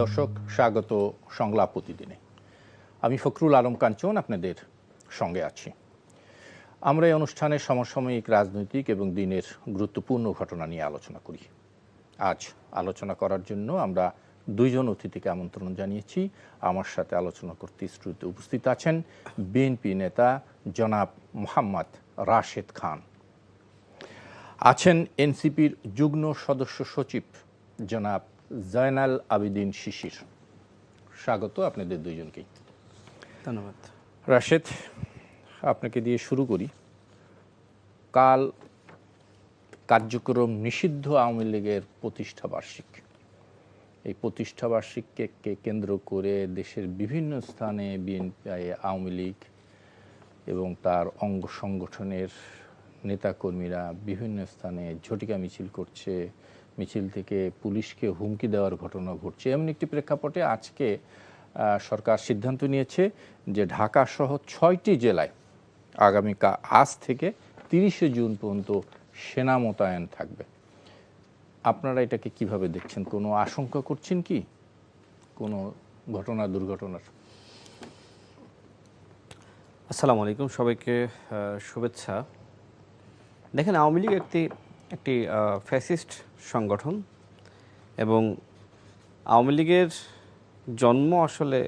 দর্শক, স্বাগত সংলাপ প্রতিদিনে। আমি ফখরুল আলম কাঞ্চন আপনাদের সঙ্গে আছি। আমরা এই অনুষ্ঠানে সমসাময়িক রাজনৈতিক এবং দিনের গুরুত্বপূর্ণ ঘটনা নিয়ে আলোচনা করি। আজ আলোচনা করার জন্য আমরা দুইজন অতিথিকে আমন্ত্রণ জানিয়েছি। আমার সাথে আলোচনা করতে স্টুডিওতে উপস্থিত আছেন বিএনপি নেতা জনাব মোহাম্মদ রাশেদ খান, আছেন এনসিপির যুগ্ম সদস্য সচিব জনাব জয়নাল আবেদিন শিশির। স্বাগত আপনাদের দুইজনকেই। ধন্যবাদ। রাশেদ, আপনাকে দিয়ে শুরু করি। কাল কার্যক্রম নিষিদ্ধ আওয়ামী লীগের প্রতিষ্ঠাবার্ষিক। এই প্রতিষ্ঠাবার্ষিককে কেন্দ্র করে দেশের বিভিন্ন স্থানে বিএনপি, আওয়ামী লীগ এবং তার অঙ্গ সংগঠনের নেতাকর্মীরা বিভিন্ন স্থানে ঝটিকা মিছিল করছে, মিছিল থেকে পুলিশকে হুমকি দেওয়ার ঘটনা ঘটছে। এমন একটি প্রেক্ষাপটে আজকে সরকার সিদ্ধান্ত নিয়েছে যে ঢাকা সহ 6টি জেলায় আজ থেকে 30শে জুন পর্যন্ত সেনা মোতায়েন থাকবে। আপনারা এটাকে কিভাবে দেখছেন? কোনো আশঙ্কা করছেন কি কোনো দুর্ঘটনার? আসসালামু আলাইকুম, সবাইকে শুভেচ্ছা। দেখেন, আওয়ামী লীগ একটি ফ্যাসিস্ট সংগঠন এবং আওয়ামী লীগের জন্ম আসলে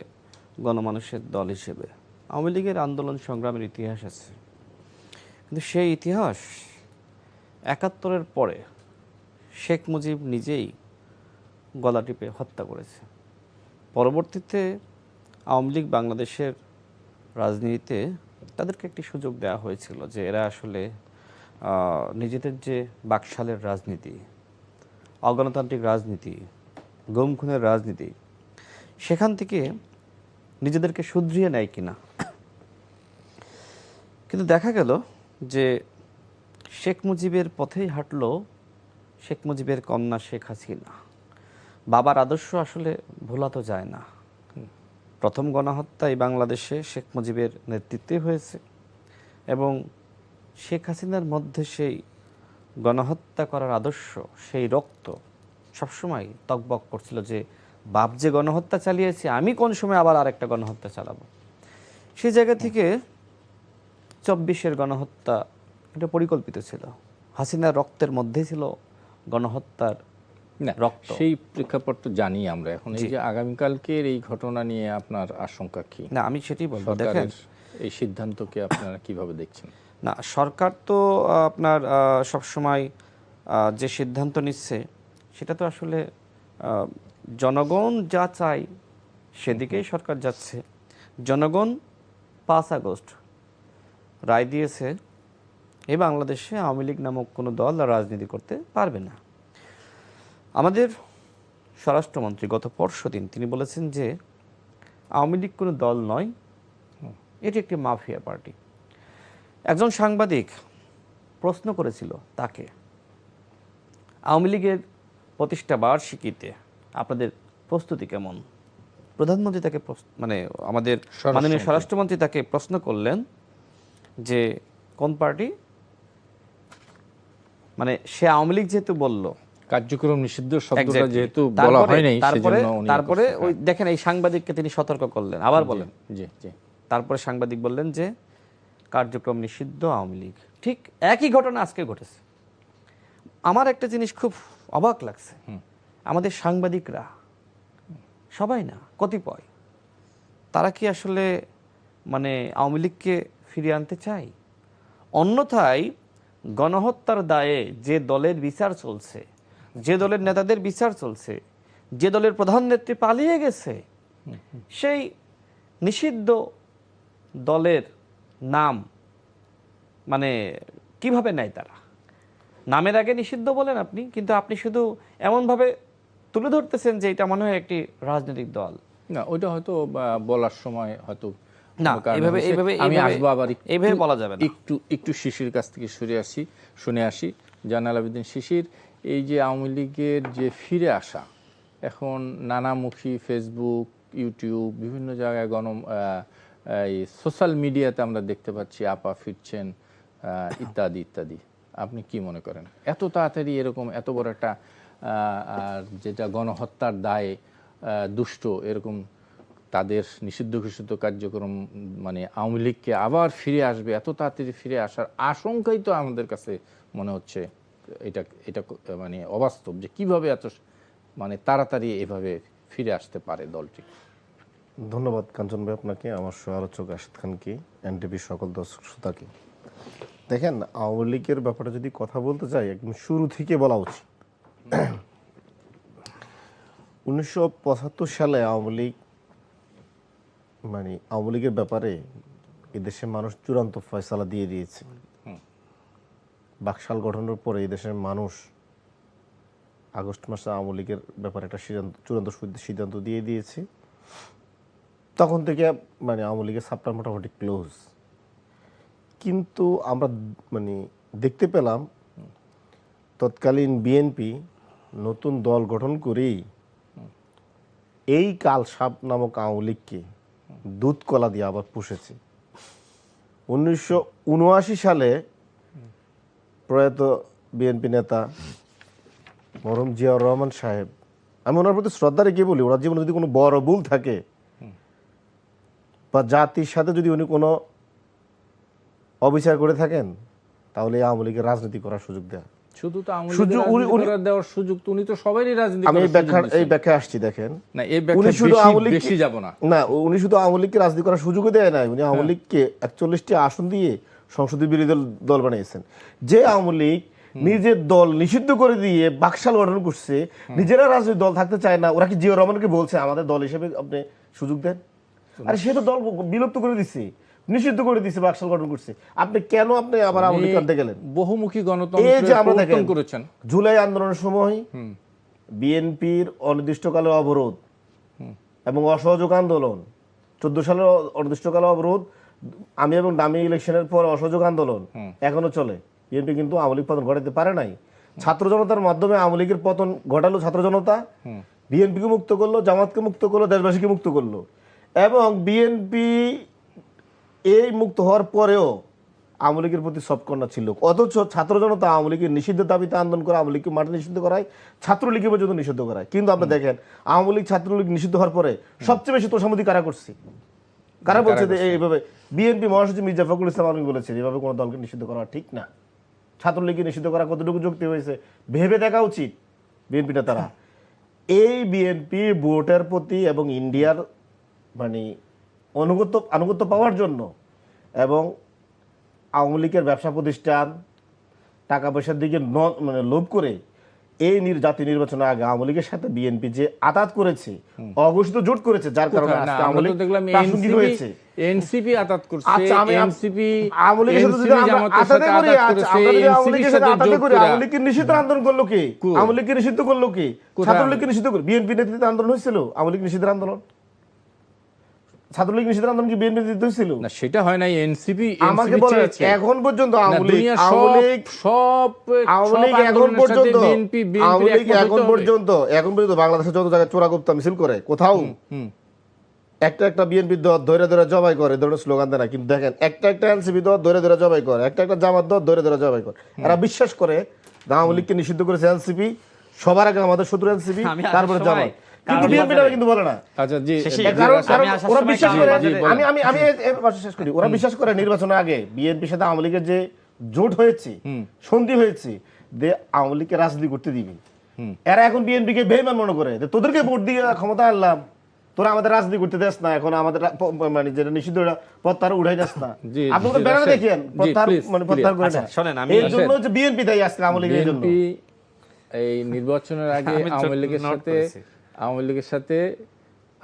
গণমানুষের দল হিসেবে। আওয়ামী লীগের আন্দোলন সংগ্রামের ইতিহাস আছে, কিন্তু সেই ইতিহাস ৭১-এর পরে শেখ মুজিব নিজেই গলা টিপে হত্যা করেছে। পরবর্তীতে আওয়ামী লীগ বাংলাদেশের রাজনীতিতে তাদেরকে একটি সুযোগ দেওয়া হয়েছিল যে এরা আসলে নিজেদের যে বাকশালের রাজনীতি, অগণতান্ত্রিক রাজনীতি, গুম খুনের রাজনীতি, সেখান থেকে নিজেদেরকে শুধরিয়ে নেয় কিনা। কিন্তু দেখা গেল যে শেখ মুজিবের পথেই হাঁটল শেখ মুজিবের কন্যা শেখ হাসিনা। বাবার আদর্শ আসলে ভোলাতে যায় না। প্রথম গণহত্যা এই বাংলাদেশে শেখ মুজিবের নেতৃত্বে হয়েছে এবং শেখ হাসিনার মধ্যে সেই গণহত্যা করার আদর্শ, সেই রক্ত সবসময় তকবক করছিল যে বাপ যে গণহত্যা চালিয়েছে, আমি কোন সময় আবার আরেকটা গণহত্যা চালাবো। সেই জায়গা থেকে ২৪-এর গণহত্যা এটা পরিকল্পিত ছিল। হাসিনার রক্তের মধ্যে ছিল গণহত্যার রক্ত। সেই প্রেক্ষাপট তো জানি আমরা। এখন এই যে আগামীকালকের এই ঘটনা নিয়ে আপনার আশঙ্কা কি? না, আমি সেটাই বলবো। দেখেন, এই সিদ্ধান্তকে আপনারা কিভাবে দেখছেন? না, সরকার তো আপনার সবসময় যে সিদ্ধান্ত নিচ্ছে সেটা তো আসলে জনগণ যা চায় সেদিকেই সরকার যাচ্ছে। জনগণ ৫ আগস্ট রায় দিয়েছে এই বাংলাদেশে আওয়ামী লীগ নামক কোনো দল রাজনীতি করতে পারবে না। আমাদের স্বরাষ্ট্রমন্ত্রী গত পরশুদিন তিনি বলেছেন যে আওয়ামী লীগ কোনো দল নয়, এটি একটি মাফিয়া পার্টি। একজন সাংবাদিক প্রশ্ন করেছিল তাকে, আওয়ামী লীগের প্রতিষ্ঠা বার্ষিকীতে আপনাদের প্রস্তুতি কেমন? প্রধানমন্ত্রী তাকে আমাদের মাননীয় স্বরাষ্ট্রমন্ত্রী তাকে প্রশ্ন করলেন যে কোন পার্টি, মানে সে আওয়ামী লীগ যেহেতু বলল, কার্যক্রম নিষিদ্ধ শব্দটা যেহেতু বলা হয় নাই, তারপরে ওই দেখেন এই সাংবাদিককে তিনি সতর্ক করলেন, আবার বলেন। তারপরে সাংবাদিক বললেন যে কার্যক্রম নিষিদ্ধ আওয়ামী লীগ। ঠিক একই ঘটনা আজকে ঘটেছে। আমার একটা জিনিস খুব অবাক লাগছে, আমাদের সাংবাদিকরা সবাই না, কতিপয়, তারা কি আসলে আওয়ামী লীগকে ফিরিয়ে আনতে চায়? অন্যথায় গণহত্যার দায়ে যে দলের বিচার চলছে, যে দলের নেতাদের বিচার চলছে, যে দলের প্রধান নেত্রী পালিয়ে গেছে, সেই নিষিদ্ধ দলের নাম কিভাবে নেয় তারা? নামের আগে নিষিদ্ধ বলেন আপনি, কিন্তু আপনি শুধু এমনভাবে তুলে ধরতেছেন যে এটা মনে হয় একটি রাজনৈতিক দল। না, ওইটা হয়তো বলার সময় হয়তো না, এইভাবে বলা যাবে না। একটু শিশির কাছ থেকে শুনে আসি। জয়নাল আবেদিন শিশির, এই যে আওয়ামী লীগের যে ফিরে আসা, এখন নানামুখী ফেসবুক, ইউটিউব, বিভিন্ন জায়গায় এই সোশ্যাল মিডিয়াতে আমরা দেখতে পাচ্ছি আপা ফিরছেন ইত্যাদি ইত্যাদি। আপনি কি মনে করেন এত তাড়াতাড়ি এরকম এত বড় একটা যেটা গণহত্যার দায়ে দুষ্ট এরকম তাদের নিষিদ্ধ ঘোষিত কার্যক্রম মানে আওয়ামী লীগকে আবার ফিরে আসবে, এত তাড়াতাড়ি ফিরে আসার আশঙ্কাই তো আমাদের কাছে মনে হচ্ছে এটা এটা মানে অবাস্তব যে কিভাবে এত মানে তাড়াতাড়ি এভাবে ফিরে আসতে পারে দলটি। ধন্যবাদ কাঞ্চন ভাই আপনাকে, আমার সহ আলোচক রাশিদ খানকে, এনটিভির সকল দর্শক শ্রোতাকে। দেখেন, আওয়ামী লীগের ব্যাপারে যদি কথা বলতে চাই একদম শুরু থেকে বলা উচিত। 1975 সালে আওয়ামী লীগ মানে আওয়ামী লীগের ব্যাপারে এদেশের মানুষ চূড়ান্ত ফয়সালা দিয়ে দিয়েছে। বাকশাল গঠনের পরে এদেশের মানুষ আগস্ট মাসে আওয়ামী লীগের ব্যাপারে একটা চূড়ান্ত সিদ্ধান্ত দিয়ে দিয়েছে। তখন থেকে মানে আওয়ামী লীগের সাপটা মোটামুটি ক্লোজ। কিন্তু আমরা মানে দেখতে পেলাম তৎকালীন বিএনপি নতুন দল গঠন করেই এই কাল সাপ নামক আওয়ামী লীগকে দুধ কলা দিয়ে আবার পুষেছে। 1979 সালে প্রয়াত বিএনপি নেতা মরহুম জিয়াউর রহমান সাহেব, আমি ওনার প্রতি শ্রদ্ধা রেখে বলি, ওনার জীবনে যদি কোনো বড় ভুল থাকে বা জাতির সাথে যদি উনি কোনো অবিচার করে থাকেন, তাহলে আওয়ামী লীগের রাজনীতি করার সুযোগ দেয়া। শুধু তো আওয়ামী লীগের রাজনীতি করার দেওয়ার সুযোগ তো উনি তো সবারই রাজনীতি আমি করার এই ব্যাখ্যা আসছি। দেখেন, না এই ব্যাখ্যা বেশি যাব না। না, উনি শুধু আওয়ামী লীগকে রাজনীতি করার সুযোগও দেয় নাই, উনি আওয়ামী লীগকে 41টি আসন দিয়ে সংসদীয় বিরোধী দল বানিয়েছেন। যে আওয়ামী লীগ নিজের দল নিষিদ্ধ করে দিয়ে বাকশাল গঠন করছে, নিজেরা রাজনৈতিক দল থাকতে চায় না, ওরা কি জিয়াউর রহমানকে বলছে আমাদের দল হিসেবে আপনি সুযোগ দেন? আরে সে তো দল বিলুপ্ত করে দিচ্ছে, নিষিদ্ধ করে দিচ্ছে, বাকশাল গঠন করছে। আপনি কেন আপনি আবার আওয়ামী লীগ আনতে গেলেন? বহুমুখী গণতন্ত্র প্রবর্তন করেছেন। জুলাই আন্দোলনের সময় বিএনপির অনির্দিষ্টকালের অবরোধ এবং অসহযোগ আন্দোলন, 14 সালের অনির্দিষ্টকালের অবরোধ, আমি এবং দামি ইলেকশনের পর অসহযোগ আন্দোলন এখনো চলে। বিএনপি কিন্তু আওয়ামী লীগ পতন ঘটাতে পারে নাই। ছাত্র জনতার মাধ্যমে আওয়ামী লীগের পতন ঘটালো ছাত্র জনতা, বিএনপিকে মুক্ত করলো, জামাতকে মুক্ত করলো, দেশবাসীকে মুক্ত করলো। এবং বিএনপি এই মুক্ত হওয়ার পরেও আওয়ামী লীগের প্রতি সফটকর্নার ছিল। অথচ ছাত্র জনতা আওয়ামী লীগের নিষিদ্ধের দাবিতে আন্দোলন করে আওয়ামী লীগকে মাঠে নিষিদ্ধ করায়, ছাত্রলীগকে পর্যন্ত নিষিদ্ধ করায়। কিন্তু আপনি দেখেন, আওয়ামী লীগ ছাত্রলীগ নিষিদ্ধ হওয়ার পরে সবচেয়ে বেশি তোষামোদি কারা করছে? কারা বলছে যে এইভাবে? বিএনপি মহাসচিব মির্জা ফখরুল ইসলাম আলমগীর বলেছে যেভাবে কোনো দলকে নিষিদ্ধ করা ঠিক না। ছাত্রলীগকে নিষিদ্ধ করা কতটুকু যুক্তি হয়েছে ভেবে দেখা উচিত বিএনপি নেতারা। এই বিএনপি ভোটের প্রতি এবং ইন্ডিয়ার মানে আনুগত্য পাওয়ার জন্য এবং আওয়ামী লীগের ব্যবসা প্রতিষ্ঠান, টাকা পয়সার দিকে মানে লোভ করে এই জাতীয় নির্বাচনের আগে আওয়ামী লীগের সাথে বিএনপি যে আতাত করেছে, অঘোষিত জোট করেছে, যার কারণে আজকে আওয়ামী লীগ প্রাসঙ্গিক হয়েছে। এনসিপি আতাত করছে, আচ্ছা, এনসিপি আওয়ামী লীগের সাথে যদি আমরা আতাতে করি, আমরা যদি আওয়ামী লীগের সাথে আতাতে করি, আওয়ামী লীগকে নিষিদ্ধ আন্দোলন করলো কে? আওয়ামী লীগকে নিষিদ্ধ করলো কে? ছাত্রলীগকে নিষিদ্ধ করে বিএনপি নেতৃত্বে আন্দোলন হয়েছিল। আওয়ামী লীগ নিষিদ্ধের আন্দোলন, ছাত্রলীগ নিষিদ্ধের আন্দোলন কি বিএনপি নেতৃত্ব হয়েছিল? না, সেটা হয় নাই। এনসিপি আমাকে বলেন এখন পর্যন্ত আওয়ামী লীগ এখন পর্যন্ত বাংলাদেশের যত জায়গায় চোরাগুপ্তা মিছিল করে, কোথাও একটা বিএনপি ধরে ধরে জবাই করে ধরনের স্লোগান দেয় না। কিন্তু দেখেন, একটা এনসিপি ধরে ধরে জবাই করে, একটা জামাত ধরে ধরে জবাই করে। এরা বিশ্বাস করে আওয়ামী লীগকে নিষিদ্ধ করেছে এনসিপি, সবার আগে আমাদের শত্রু এনসিপি, তারপরে জামাত। কিন্তু বিএনপিটা কিন্তু বলে না। আচ্ছা জি, ওরা বিশ্বাস করে, আমি শেষ করি, ওরা বিশ্বাস করে নির্বাচনের আগে বিএনপির সাথে আওয়ামী লীগের যে জোট হয়েছে, সন্ধি হয়েছে, আওয়ামী লীগকে রাজনীতি করতে দিবি। এরা এখন বিএনপিকে বেঈমান মনে করে, তোদেরকে ভোট দিয়ে ক্ষমতা আনলাম, তোরা আমাদের রাজনীতি করতে দেস না, এখন আমাদের মানে যেটা নিষিদ্ধ প্রত্যাহার উঠাই যাস না। আপনি তো ব্যানারে দেখেন প্রত্যাহার করে না। শোনেন, আমি এর জন্য যে বিএনপি দায়ী আজকে আওয়ামী লীগের জন্য। এই নির্বাচনের আগে আওয়ামী লীগের সাথে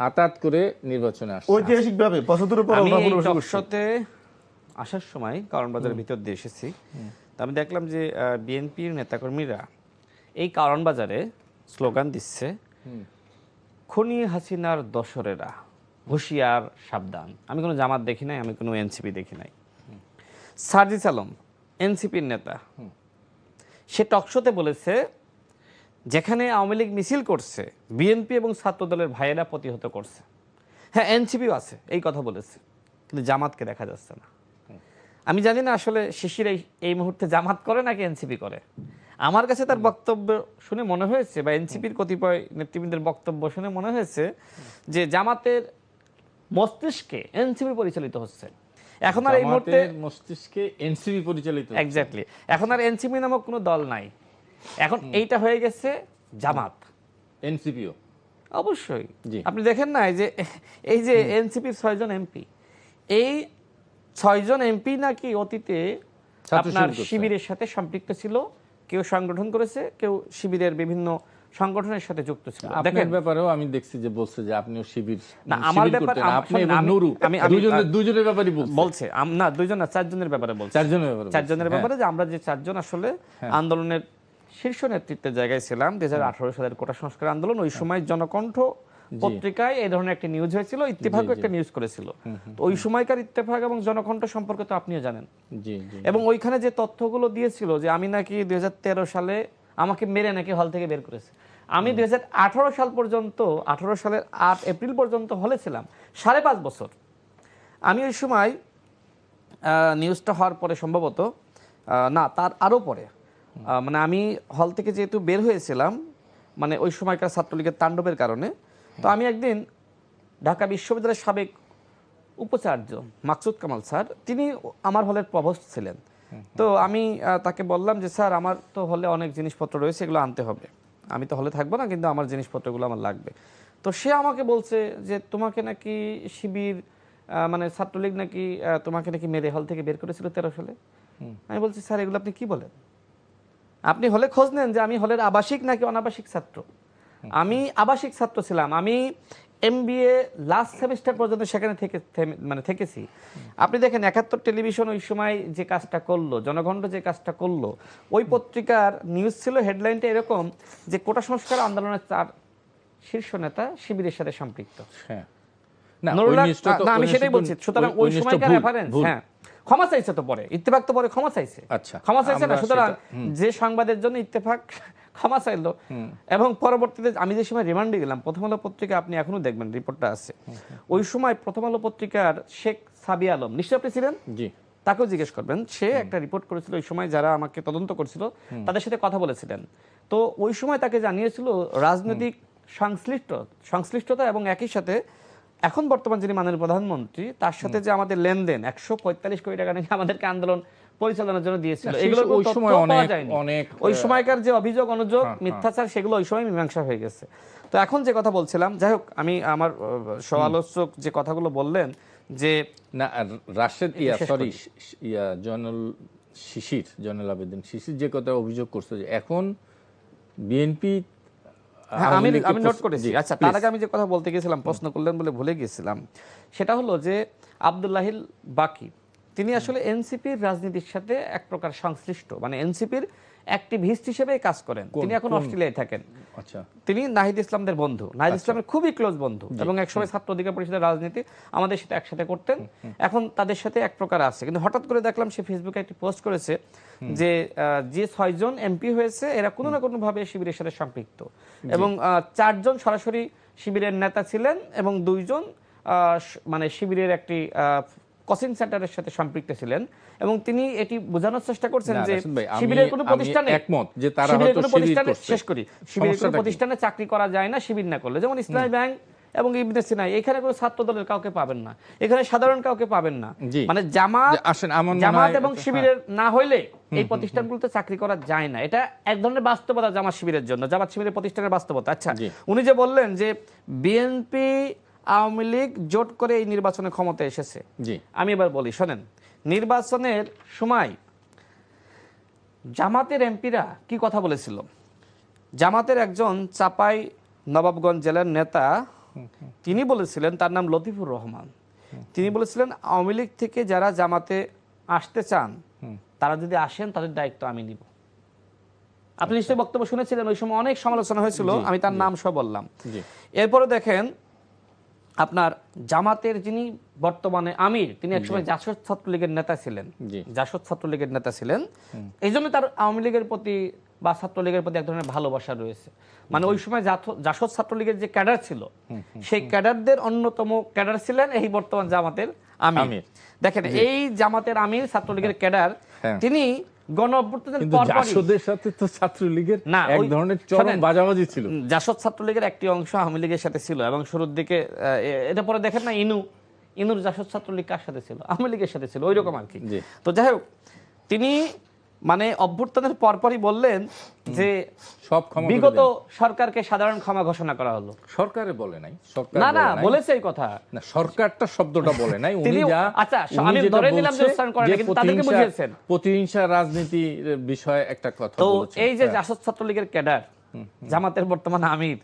আতাত করে নির্বাচনে আসছে ঐতিহাসিকভাবে 75 পর সাথে আসার সময় কারণ বাজারের ভিতর দিয়ে এসেছি। আমি দেখলাম যে বিএনপির নেতাকর্মীরা এই কারণ বাজারে স্লোগান দিচ্ছে, খুনি হাসিনার দোসরেরা হুঁশিয়ার সাবধান। আমি কোনো জামাত দেখি নাই, আমি কোনো এনসিপি দেখি নাই। সার্জিস আলম এনসিপির নেতা, সে টকশোতে বলেছে যেখানে আওয়ামী লীগ মিছিল করছে বিএনপি এবং ছাত্রদলের ভাইয়েরা প্রতিহত করছে। হ্যাঁ, এনসিপিও আছে, এই কথা বলেছে, কিন্তু জামাতকে দেখা যাচ্ছে না। আমি জানি না আসলে শিশির এই মুহূর্তে জামাত করে নাকি এনসিপি করে। আমার কাছে তার বক্তব্য শুনে মনে হয়েছে বা এনসিপির কতিপয় নেতৃবৃন্দের বক্তব্য শুনে মনে হয়েছে যে জামাতের মস্তিষ্কে এনসিপি পরিচালিত হচ্ছে। এখন আর এই মুহূর্তে জামাতের মস্তিষ্কে এনসিপি পরিচালিত হচ্ছে। এক্স্যাক্টলি, এখন আর এনসিপি নামক কোনো দল নাই, এখন এইটা হয়ে গেছে জামাত। এনসিপিও অবশ্যই জি। আপনি দেখেন না এই যে এনসিপির 6 জন এমপি, এই 6 জন এমপি নাকি অতীতে ছাত্র আপনার শিবির করছে। শিবিরের সাথে সম্পৃক্ত ছিল, কেউ সংগঠন করেছে, কেউ শিবিরের বিভিন্ন সংগঠনের সাথে যুক্ত ছিল। আপনার ব্যাপারেও আমি দেখছি যে বলছে যে আপনিও শিবির না, আমার শিবির ব্যাপার করতেন, আপনি এবং নুরু দুজনের ব্যাপারই বলছে না, 2 জন না, 4 জনের ব্যাপারে বলছে। 4 জনের ব্যাপারে 4 জনের ব্যাপারে যে আমরা যে 4 জন আসলে আন্দোলনের শীর্ষ নেতৃত্বের জায়গায় ছিলাম 2018 সালের কোটা সংস্কার আন্দোলন, ওই সময় জনকণ্ঠ পত্রিকায় এই ধরনের একটা নিউজ হয়েছিল, ইত্তেফাকও একটা নিউজ করেছিল। তো ওই সময়কার ইত্তেফাক এবং জনকণ্ঠ সম্পর্কে তো আপনিও জানেন। জি জি। এবং ওইখানে যে তথ্যগুলো দিয়েছিল যে আমি নাকি 2013 সালে আমাকে মেরে নাকি হল থেকে বের করেছে। আমি 2018 সাল পর্যন্ত 18 সালের 8 এপ্রিল পর্যন্ত হলে ছিলাম 5.5 বছর। আমি ওই সময় নিউজটা হওয়ার পরে সম্ভবত না, তার আরও পরে মানে আমি হল থেকে যেহেতু বের হয়েছিলাম, মানে ওই সময়কার ছাত্রলীগের তাণ্ডবের কারণে, তো আমি একদিন ঢাকা বিশ্ববিদ্যালয়ের সাবেক উপাচার্য মাকসুদ কামাল স্যার, তিনি আমার হলের প্রভোস্ট ছিলেন। তো আমি তাকে বললাম যে স্যার আমার তো হলে অনেক জিনিসপত্র রয়েছে, এগুলো আনতে হবে, আমি তো হলে থাকবো না, কিন্তু আমার জিনিসপত্রগুলো আমার লাগবে। তো সে আমাকে বলছে যে তোমাকে নাকি শিবির মানে ছাত্রলীগ নাকি তোমাকে নাকি মেরে হল থেকে বের করেছিল 13 সালে। আমি বলছি স্যার এগুলো আপনি কি বলেন, আপনি হলে খোঁজ নেন যে আমি হলের আবাসিক নাকি অনাবাসিক ছাত্র। আমি আবাসিক ছাত্র ছিলাম, আমি MBA লাস্ট সেমিস্টার পর্যন্ত সেখানে থেকেছি। আপনি দেখেন 71 টেলিভিশন ওই সময় যে কাজটা করলো, জনগণ যে কাজটা করলো, ওই পত্রিকার নিউজ ছিল, হেডলাইনটা এরকম যে কোটা সংস্কার আন্দোলনের 4 শীর্ষ নেতা শিবিরের সাথে সম্পৃক্ত। হ্যাঁ না, আমি সেটাই বলছি। সুতরাং ওই সময়কার রেফারেন্স, হ্যাঁ, ক্ষমা চাইছে তো পরে, ইত্তেফাক তো পরে ক্ষমা চাইছে। আচ্ছা, ক্ষমা চাইছে না, সুতরাং যে সংবাদের জন্য ইত্তেফাক ক্ষমা চাইলো, এবং পরবর্তীতে আমি যে সময় রিমান্ডে গেলাম, প্রথম আলো পত্রিকা, আপনি এখনো দেখবেন রিপোর্টটা আছে, ওই সময় প্রথম আলো পত্রিকার শেখ সাবি আলম, নিশ্চয় আপনি ছিলেন, জি, তাকেও জিজ্ঞেস করবেন, সে একটা রিপোর্ট করেছিল ওই সময়, যারা আমাকে তদন্ত করছিল তাদের সাথে কথা বলেছিলেন। তো ওই সময় তাকে জানিয়েছিল রাজনৈতিক সংশ্লিষ্টতা এবং একই সাথে এখন বর্তমান যিনি মাননীয় প্রধানমন্ত্রী, তার সাথে যে আমাদের লেনদেন 145 কোটি টাকা নাকি আমাদেরকে আন্দোলন পরিচালনার জন্য দিয়েছিল, এগুলো ওই সময় অনেক ওই সময়কার যে অভিযোগ অনুযোগ মিথ্যাচার, সেগুলো ওই সময় মীমাংসা হয়ে গেছে। তো এখন যে কথা বলছিলাম, যাই হোক, আমি আমার সহ-আলোচক যে কথাগুলো বললেন যে না রাশেদ জয়নুল আবেদিন শিশির যে কথা অভিযোগ করছে যে এখন বিএনপি, আমি নোট করেছি। আচ্ছা, তার আগে আমি যে কথা বলতে গিয়েছিলাম, প্রশ্ন করলেন বলে ভুলে গিয়েছিলাম, সেটা হলো যে আব্দুল্লাহিল বাকি, তিনি আসলে এনসিপির রাজনীতির সাথে এক প্রকার সংশ্লিষ্ট, মানে এনসিপির অ্যাক্টিভিস্ট হিসেবে কাজ করেন। তিনি এখন অস্ট্রেলিয়ায় থাকেন। আচ্ছা, তিনি নাহিদ ইসলামদের বন্ধু, নাহিদ ইসলামের খুবই ক্লোজ বন্ধু, এবং একসময় ছাত্র অধিকার পরিষদের রাজনীতি আমাদের সাথে একসাথে করতেন। এখন তাদের সাথে এক প্রকার আছে, কিন্তু হঠাৎ করে দেখলাম সে ফেসবুকে একটি পোস্ট করেছে যে 6 জন এমপি হয়েছে এরা কোনো না কোনো ভাবে শিবিরের সাথে সম্পৃক্ত, এবং 4 জন সরাসরি শিবিরের নেতা ছিলেন এবং 2 জন মানে শিবিরের একটি কোচিং সেন্টারের সাথে সম্পৃক্ত ছিলেন, এবং তিনি এটি বোঝানোর চেষ্টা করছেন যে শিবিরের কোনো প্রতিষ্ঠানে একমত যে তারা হয়তো শিবির করছে। শেষ করি, শিবিরের কোনো প্রতিষ্ঠানে চাকরি করা যায় না শিবির না করলে, যেমন ইসলামী ব্যাংক এবং ইবনে সিনা, এখানে কোনো ছাত্র দলের কাউকে পাবেন না, এখানে সাধারণ কাউকে পাবেন না, মানে জামাত এবং শিবিরের না হইলে এই প্রতিষ্ঠানগুলোতে চাকরি করা যায় না। এটা এক ধরনের বাস্তবতা জামাত শিবিরের জন্য, জামাত শিবিরের প্রতিষ্ঠানের বাস্তবতা। আচ্ছা, উনি যে বললেন যে বিএনপি আওয়ামী লীগ জোট করে এই নির্বাচনে ক্ষমতায় এসেছে, আমি এবার বলি শোনেন, নির্বাচনের সময় জামাতের এমপিরা কি কথা বলেছিল। জামাতের একজন চাপাই নবাবগঞ্জ জেলার নেতা, তিনি বলেছিলেন, তার নাম লতিফুর রহমান, তিনি বলেছিলেন আওয়ামী লীগ থেকে যারা জামাতে আসতে চান তারা যদি আসেন তাদের দায়িত্ব আমি নিব। আপনি নিশ্চয়ই বক্তব্য শুনেছিলেন, ওই সময় অনেক সমালোচনা হয়েছিল, আমি তার নাম সহ বললাম। এরপরে দেখেন আপনার জামাতের যিনি বর্তমানে আমির, তিনি একসময় জাসদ ছাত্রলীগের নেতা ছিলেন, এই জন্য তার আওয়ামী লীগের প্রতি বা ছাত্রলীগের প্রতি এক ধরনের ভালোবাসা রয়েছে। মানে ওই সময় জাসদ ছাত্রলীগের যে ক্যাডার ছিল, সেই ক্যাডারদের অন্যতম ক্যাডার ছিলেন এই বর্তমান জামাতের আমির। দেখেন, এই জামাতের আমির ছাত্রলীগের ক্যাডার, তিনি গণ অভ্যুত্থানের কিন্তু পরপরই জাসদের সাথে তো ছাত্রলীগের না, এক ওই- ধরনের চরম শোনেন, বাজাবাজি ছিল। জাসদ ছাত্রলীগের একটি অংশ আওয়ামী লীগের সাথে ছিল এবং শুরুর দিকে এটা পরে দেখেন না ইনুর জাসদ ছাত্রলীগ কার সাথে ছিল? আওয়ামী লীগের সাথে ছিল, ওই রকম আর কি। জি। তো যাই হোক, তিনি মানে অভ্যুত্থানের পরপরই বললেন যে সব ক্ষমা করে বিগত দেন। সরকারকে সাধারণ ক্ষমা ঘোষণা করা হলো। সরকারে বলে নাই, সরকার না না, বলে নাই। বলেছে এই কথা। না, সরকারটা শব্দটা বলে নাই, উনি তিনি যা আচ্ছা, উনি আমি যেটা ধরে নিলাম যে বলছে উচ্চারণ করেন যে না, কিন্তু তাদেরকে বুঝিয়েছেন। প্রতিহিংসা রাজনীতির বিষয়ে একটা কথা তো বলেছেন। এই যে হ্যাঁ। জাসদ ছাত্রলীগের ক্যাডার, জামাতের বর্তমান আমির,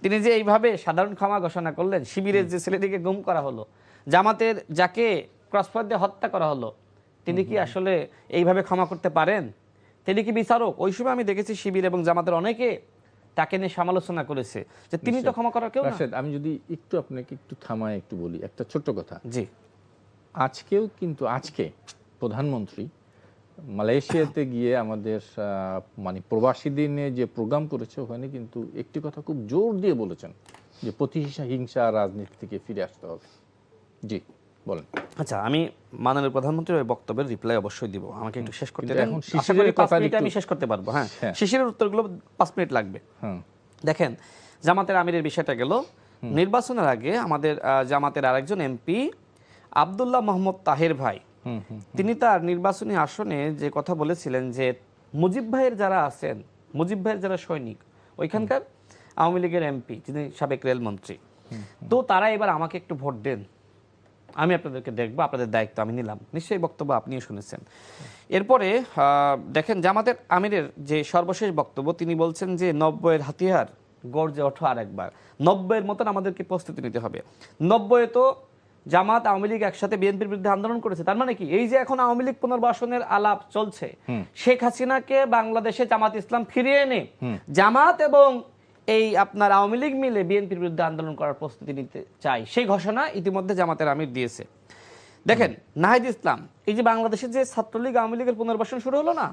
তিনি যে এইভাবে সাধারণ ক্ষমা ঘোষণা করলেন, শিবিরের যে ছেলেটিকে গুম করা হলো, জামাতের যাকে ক্রসফায়ার দিয়ে হত্যা করা হলো, তিনি কি আসলে এইভাবে ক্ষমা করতে পারেন? তিনি কি বিচারক? ওই সময় আমি দেখেছি শিবির এবং জামাতের অনেকে তাকে নিয়ে সমালোচনা করেছে যে তিনি তো ক্ষমা করার কেউ না। রাশেদ, আমি যদি একটু আপনাকে একটু থামায় একটু বলি একটা ছোট্ট কথা। জি, আজকেও কিন্তু আজকে প্রধানমন্ত্রী মালয়েশিয়াতে গিয়ে আমাদের মানে প্রবাসীদের নিয়ে যে প্রোগ্রাম করেছে, ওখানে কিন্তু একটি কথা খুব জোর দিয়ে বলেছেন যে প্রতিহিংসা হিংসা রাজনীতি থেকে ফিরে আসতে হবে। জি, বলেন। আচ্ছা, আমি মাননীয় প্রধানমন্ত্রীর ওই বক্তব্যের রিপ্লাই অবশ্যই দিব। আমাকে একটু শেষ করতে কিন্তু দেন। এখন আশা শিশিরের করি 5 কথা মিনিটে একটু- আমি শেষ করতে পারবো। হ্যাঁ, হ্যাঁ। শিশিরের উত্তরগুলো 5 মিনিট লাগবে। হ্যাঁ, দেখেন, জামাতের আমিরের বিষয়টা গেল। নির্বাচনের আগে আমাদের জামাতের আরেকজন এমপি আব্দুল্লাহ মোহাম্মদ তাহের ভাই, তিনি তার নির্বাচনী আসনে যে কথা বলেছিলেন যে মুজিব ভাইয়ের যারা আছেন, মুজিব ভাইয়ের যারা সৈনিক, ওইখানকার আওয়ামী লীগের এমপি যিনি সাবেক রেলমন্ত্রী, তো তারা এবার আমাকে একটু ভোট দেন, আমি আপনাদেরকে দেখবো, আপনাদের দায়িত্ব আমি নিলাম। নিশ্চয়ই বক্তব্য আপনিও শুনেছেন। এরপরে দেখেন, জামাতের আমিরের যে সর্বশেষ বক্তব্য, তিনি বলছেন যে 90-এর হাতিয়ার গর্জে ওঠো আরেকবার। 90-এর মতন আমাদেরকে প্রস্তুতি নিতে হবে। 90-এ তো জামাত আওয়ামী লীগ একসাথে বিএনপির বিরুদ্ধে আন্দোলন করেছে। তার মানে কি, এই যে এখন আওয়ামী লীগ পুনর্বাসনের আলাপ চলছে, শেখ হাসিনাকে বাংলাদেশে জামাত ইসলাম ফিরিয়ে এনে জামাত এবং এই আপনার আওয়ামী লীগ মিলে বিএনপির বিরুদ্ধে আন্দোলন করার প্রস্তুতি নিতে চাই, সেই ঘোষণা ইতিমধ্যে জামাতের আমির দিয়েছে। দেখেন, নাহিদ ইসলাম, এই যে বাংলাদেশে যে ছাত্রলীগ আওয়ামী লীগের পুনর্বাসন শুরু হলো না,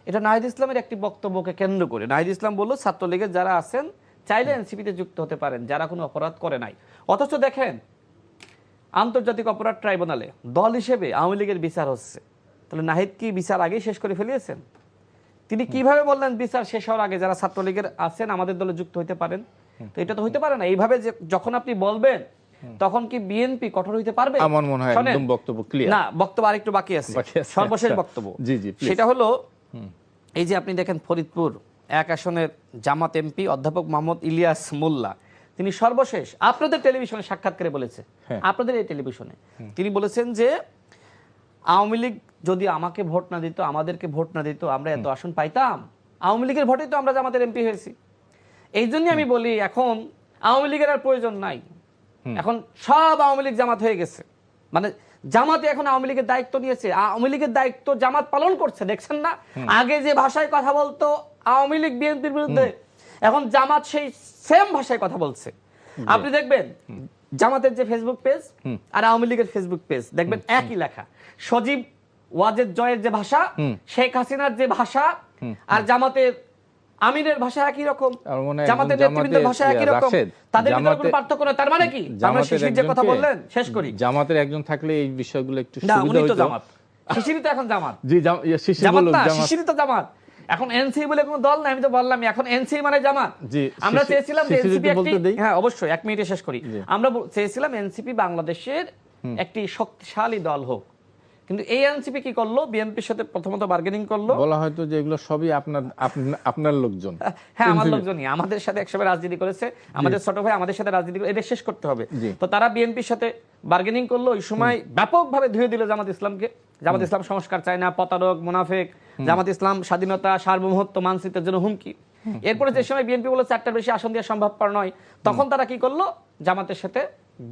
এটা নাহিদ ইসলামের একটি বক্তব্যকে কেন্দ্র করে। নাহিদ ইসলাম বলল, ছাত্রলীগের যারা আছেন চাইলে এনসিপিতে যুক্ত হতে পারেন, যারা কোনো অপরাধ করে নাই। অথচ দেখেন, আন্তর্জাতিক অপরাধ ট্রাইব্যুনালে দল হিসেবে আওয়ামী লীগের বিচার হচ্ছে। তাহলে নাহিদ কি বিচার আগেই শেষ করে ফেলিয়েছেন? তিনি কিভাবে বললেন বিচার শেষ হওয়ার আগে যারা ছাত্রলীগের আছেন আমাদের দলে যুক্ত হইতে পারেন? তো এটা তো হইতে পারে না। এইভাবে যখন আপনি বলবেন, তখন কি বিএনপি কঠোর হইতে পারবে? আমার মনে হয় একদম বক্তব্য ক্লিয়ার। না, বক্তব্য আরেকটু বাকি আছে। সর্বশেষ বক্তব্য, জি জি, প্লিজ। সেটা হলো এই যে আপনি দেখেন, ফরিদপুর 1 আসনের জামাত এমপি অধ্যাপক মোহাম্মদ ইলিয়াস মোল্লা, তিনি সর্বশেষ আপনাদের টেলিভিশনে সাক্ষাৎকারে বলেছে, আপনাদের এই টেলিভিশনে তিনি বলেছেন যে আওয়ামী লীগ যদি আমাকে ভোট না দিত, আমাদেরকে ভোট না দিত, আমরা এত আসন পাইতাম? আওয়ামী লীগের ভোটেই তো আমরা জামাতের এমপি হয়েছি। এই জন্যই আমি বলি, এখন আওয়ামী লীগের আর প্রয়োজন নাই। এখন সব আওয়ামী লীগ জামাত হয়ে গেছে। মানে জামাতে এখন আওয়ামী লীগের দায়িত্ব নিয়েছে, আওয়ামী লীগের দায়িত্ব জামাত পালন করছে। দেখছেন না, আগে যে ভাষায় কথা বলতো আওয়ামী লীগ বিএনপির বিরুদ্ধে, এখন জামাত সেই সেম ভাষায় কথা বলছে। আপনি দেখবেন জামাতের যে ফেসবুক পেজ আর আওয়ামী লীগের ফেসবুক পেজ, দেখবেন একই লেখা। সজীব ওয়াজেদ জয়ের যে ভাষা, শেখ হাসিনার যে ভাষা, আর জামাতের আমিরের ভাষা একই রকম, জামাতের নেতৃবৃন্দের ভাষা একই রকম, তাদের ভিতরে কোনো পার্থক্য নেই। তার মানে কি, আমরা শিশির যে কথা বললেন, শেষ করি, জামাতের একজন থাকলে এই বিষয়গুলো একটু না, সুবিধা উনি তো হতো। জামাত, শিশিরই তো এখন জামাত। জি, শিশির জামাত বলুক, না, জামাত। শিশিরই তো জামাত। এখন এনসি বলে কোনো দল নাই, আমি তো বললামই, এখন এনসি মানে জামাত। জি, আমরা চেয়েছিলাম যে শিশির এনসিপি একটু একটি, বলতে দেই। হ্যাঁ অবশ্যই 1 মিনিটে শেষ করি। আমরা চেয়েছিলাম এনসিপি বাংলাদেশের একটি শক্তিশালী দল হোক, কিন্তু এই এনসিপি কি করলো? বিএনপির সাথে প্রথমত বার্গেনিং করলো। বলা হয়তো যে এগুলো সবই আপনার লোকজন। হ্যাঁ, আমার লোকজনই আমাদের সাথে একসাথে রাজনীতি করেছে, আমাদের ছোট ভাই আমাদের সাথে রাজনীতি করে, এটা শেষ করতে হবে। তো তারা বিএনপির সাথে বার্গেনিং করলো। ওই সময় ব্যাপকভাবে ধুয়ে দিল জামাত ইসলামকে। জামাত ইসলাম সংস্কার চায় না, প্রতারক, মুনাফেক। জামাত ইসলাম স্বাধীনতা, সার্বভৌমত্ব, মানচিত্রের জন্য হুমকি। এরপরে যে সময় বিএনপি বলল 4টার বেশি আসন দেওয়া সম্ভবপর নয়, তখন তারা কি করলো? জামাতের সাথে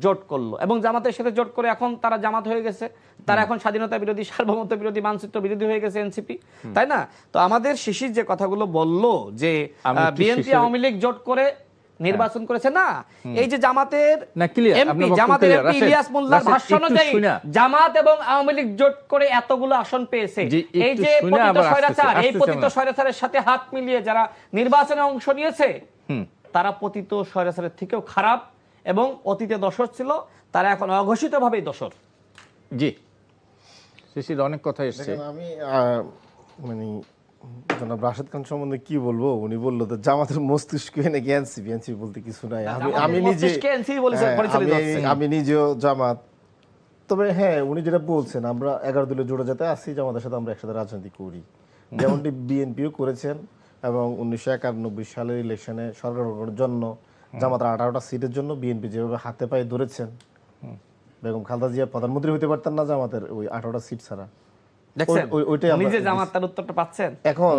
জোট করলো, এবং জামাতের সাথে জোট করে এখন তারা জামাত হয়ে গেছে। তারা এখন স্বাধীনতা বিরোধী, সার্বভৌমত্ব বিরোধী, মানচিত্র বিরোধী হয়ে গেছে এনসিপি, তাই না? তো আমাদের শিশির যে কথাগুলো বললো যে বিএনপি আওয়ামী লীগ জোট করে নির্বাচন করেছে না, এই যে জামাতের এমপি, জামাতের এমপি ইলিয়াস মোল্লার ভাষ্য অনুযায়ী জামাত এবং আওয়ামী লীগ জোট করে এতগুলো আসন পেয়েছে। এই যে পতিত স্বৈরাচার, এই পতিত স্বৈরাচারের সাথে হাত মিলিয়ে যারা নির্বাচনে অংশ নিয়েছে, তারা পতিত স্বৈরাচারের থেকেও খারাপ এবং অতীতে দোষর ছিল, তারা এখন অঘোষিতভাবেই দোষর। জি, শিশির অনেক কথা এসেছে। আমি মানে জনাব রাশেদ খান সম্বন্ধে কি বলবো, উনি বললো তো জামাতের মস্তিষ্ক নাকি এনসিপি, এনসিপি বলতে কিছু নাই। আমি নিজে আমি নিজেও জামাত। তবে হ্যাঁ, উনি যেটা বলছেন আমরা 11 দলীয় জোড়া যাতে আসি, জামাতের সাথে আমরা একসাথে রাজনীতি করি, যেমনটি বিএনপিও করেছেন এবং 1991 সালের ইলেকশনে সরকার গঠনের জন্য জামাতের 18টা সিটের জন্য বিএনপি যেভাবে হাতে পায়ে ধরেছেন, বেগম খালেদা জিয়া প্রধানমন্ত্রী হতে পারতেন না জামাতের ওই 18টা সিট ছাড়া। এখন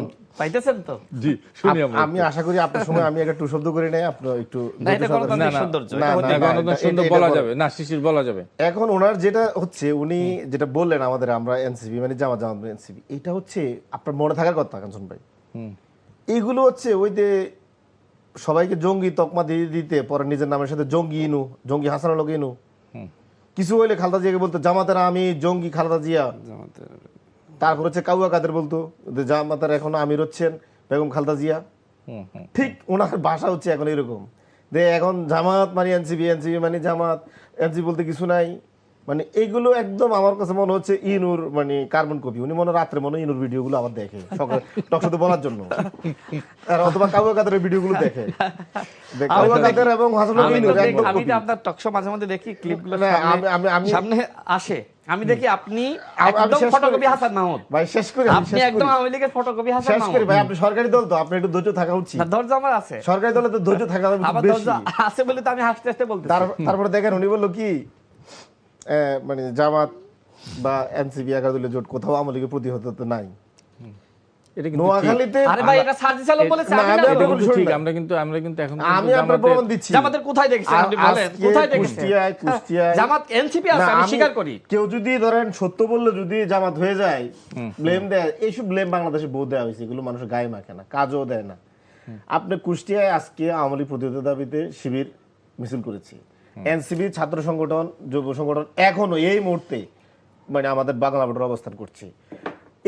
আমি আশা করি আপনার সময় আমি একটা টু শব্দ করি নাই, আপনি একটু বলা যাবে। এখন ওনার যেটা হচ্ছে, উনি যেটা বললেন আমাদের আমরা এনসিপি মানে জামাত এনসিপি, এটা হচ্ছে আপনার মনে থাকার কথা কাঞ্চন ভাই। এইগুলো হচ্ছে ওই যে সবাইকে জঙ্গি তকমা দিয়ে দিতে পরে নিজের নামের সাথে জঙ্গি হাসানোর লোক ইনু, কিছু হইলে খালেদা জিয়াকে বলতো জামাতের আমি জঙ্গি খালেদা জিয়া, তারপর হচ্ছে কাউয়া কাদের বলতো জামাতের এখন আমির হচ্ছেন বেগম খালেদা জিয়া। ঠিক ওনার ভাষা হচ্ছে এখন এরকম যে এখন জামাত মানে এনসিপি, এনসিপি মানে জামাত, এনসিপি বলতে কিছু নাই। মানে এইগুলো একদম আমার কাছে মনে হচ্ছে ইনুর মানে কার্বন কপি। উনি মনে রাত্রে মনে ইনুর ভিডিওগুলো আবার দেখে সকালে টকশোতে বলার জন্য, আর অথবা কাউয়া কাদের ভিডিওগুলো দেখে। কাউয়া কাদের এবং হাসানুল ইনুর একদম আমি তো আপনার টকশো মাঝে মাঝে দেখি ক্লিপগুলো সামনে আসে, আমি দেখি আপনি একদম ফটোকপি হাসান মাহমুদ ভাই। শেষ করি, আপনি একদম আওয়ামী লীগের ফটোকপি হাসান মাহমুদ। শেষ করি ভাই, আপনি সরকারি দল তো, আপনি একটু ধৈর্য থাকা উচিত। ধৈর্য আমার আছে, সরকারি দলে তো ধৈর্য থাকা বেশি আছে বলে তো আমি হাসতে হাসতে বলতেছি। তারপরে দেখেন উনি বললো কি মানে জামাত বা এনসিপি 11 দলীয় জোট কোথাও আওয়ামী লীগের প্রতিহত তো নাই। নোয়াখালীতে আরে ভাই এটা সার্জিসালও বলেছে, আমরা কিন্তু এখন আমি আপনার প্রমাণ দিচ্ছি। জামাতের কোথায় দেখেছেন আপনি বলেন, কোথায় দেখেছেন? কুষ্টিয়ায় জামাত এনসিপি আছে, আমি স্বীকার করি। কেউ যদি ধরেন সত্য বললে যদি জামাত হয়ে যায়, ব্লেম দেয়, এইসব ব্লেম বাংলাদেশে বহু দেওয়া হয়েছে, এগুলো মানুষ গায়ে মাখে না, কাজও দেয় না। আপনি কুষ্টিয়ায় আজকে আওয়ামী লীগ প্রতিহত দাবিতে শিবির মিছিল করেছে, এনসিপি ছাত্র সংগঠন যুব সংগঠন এখনো এই মুহূর্তে মানে আমাদের বাংলা ভোটের অবস্থান করছে।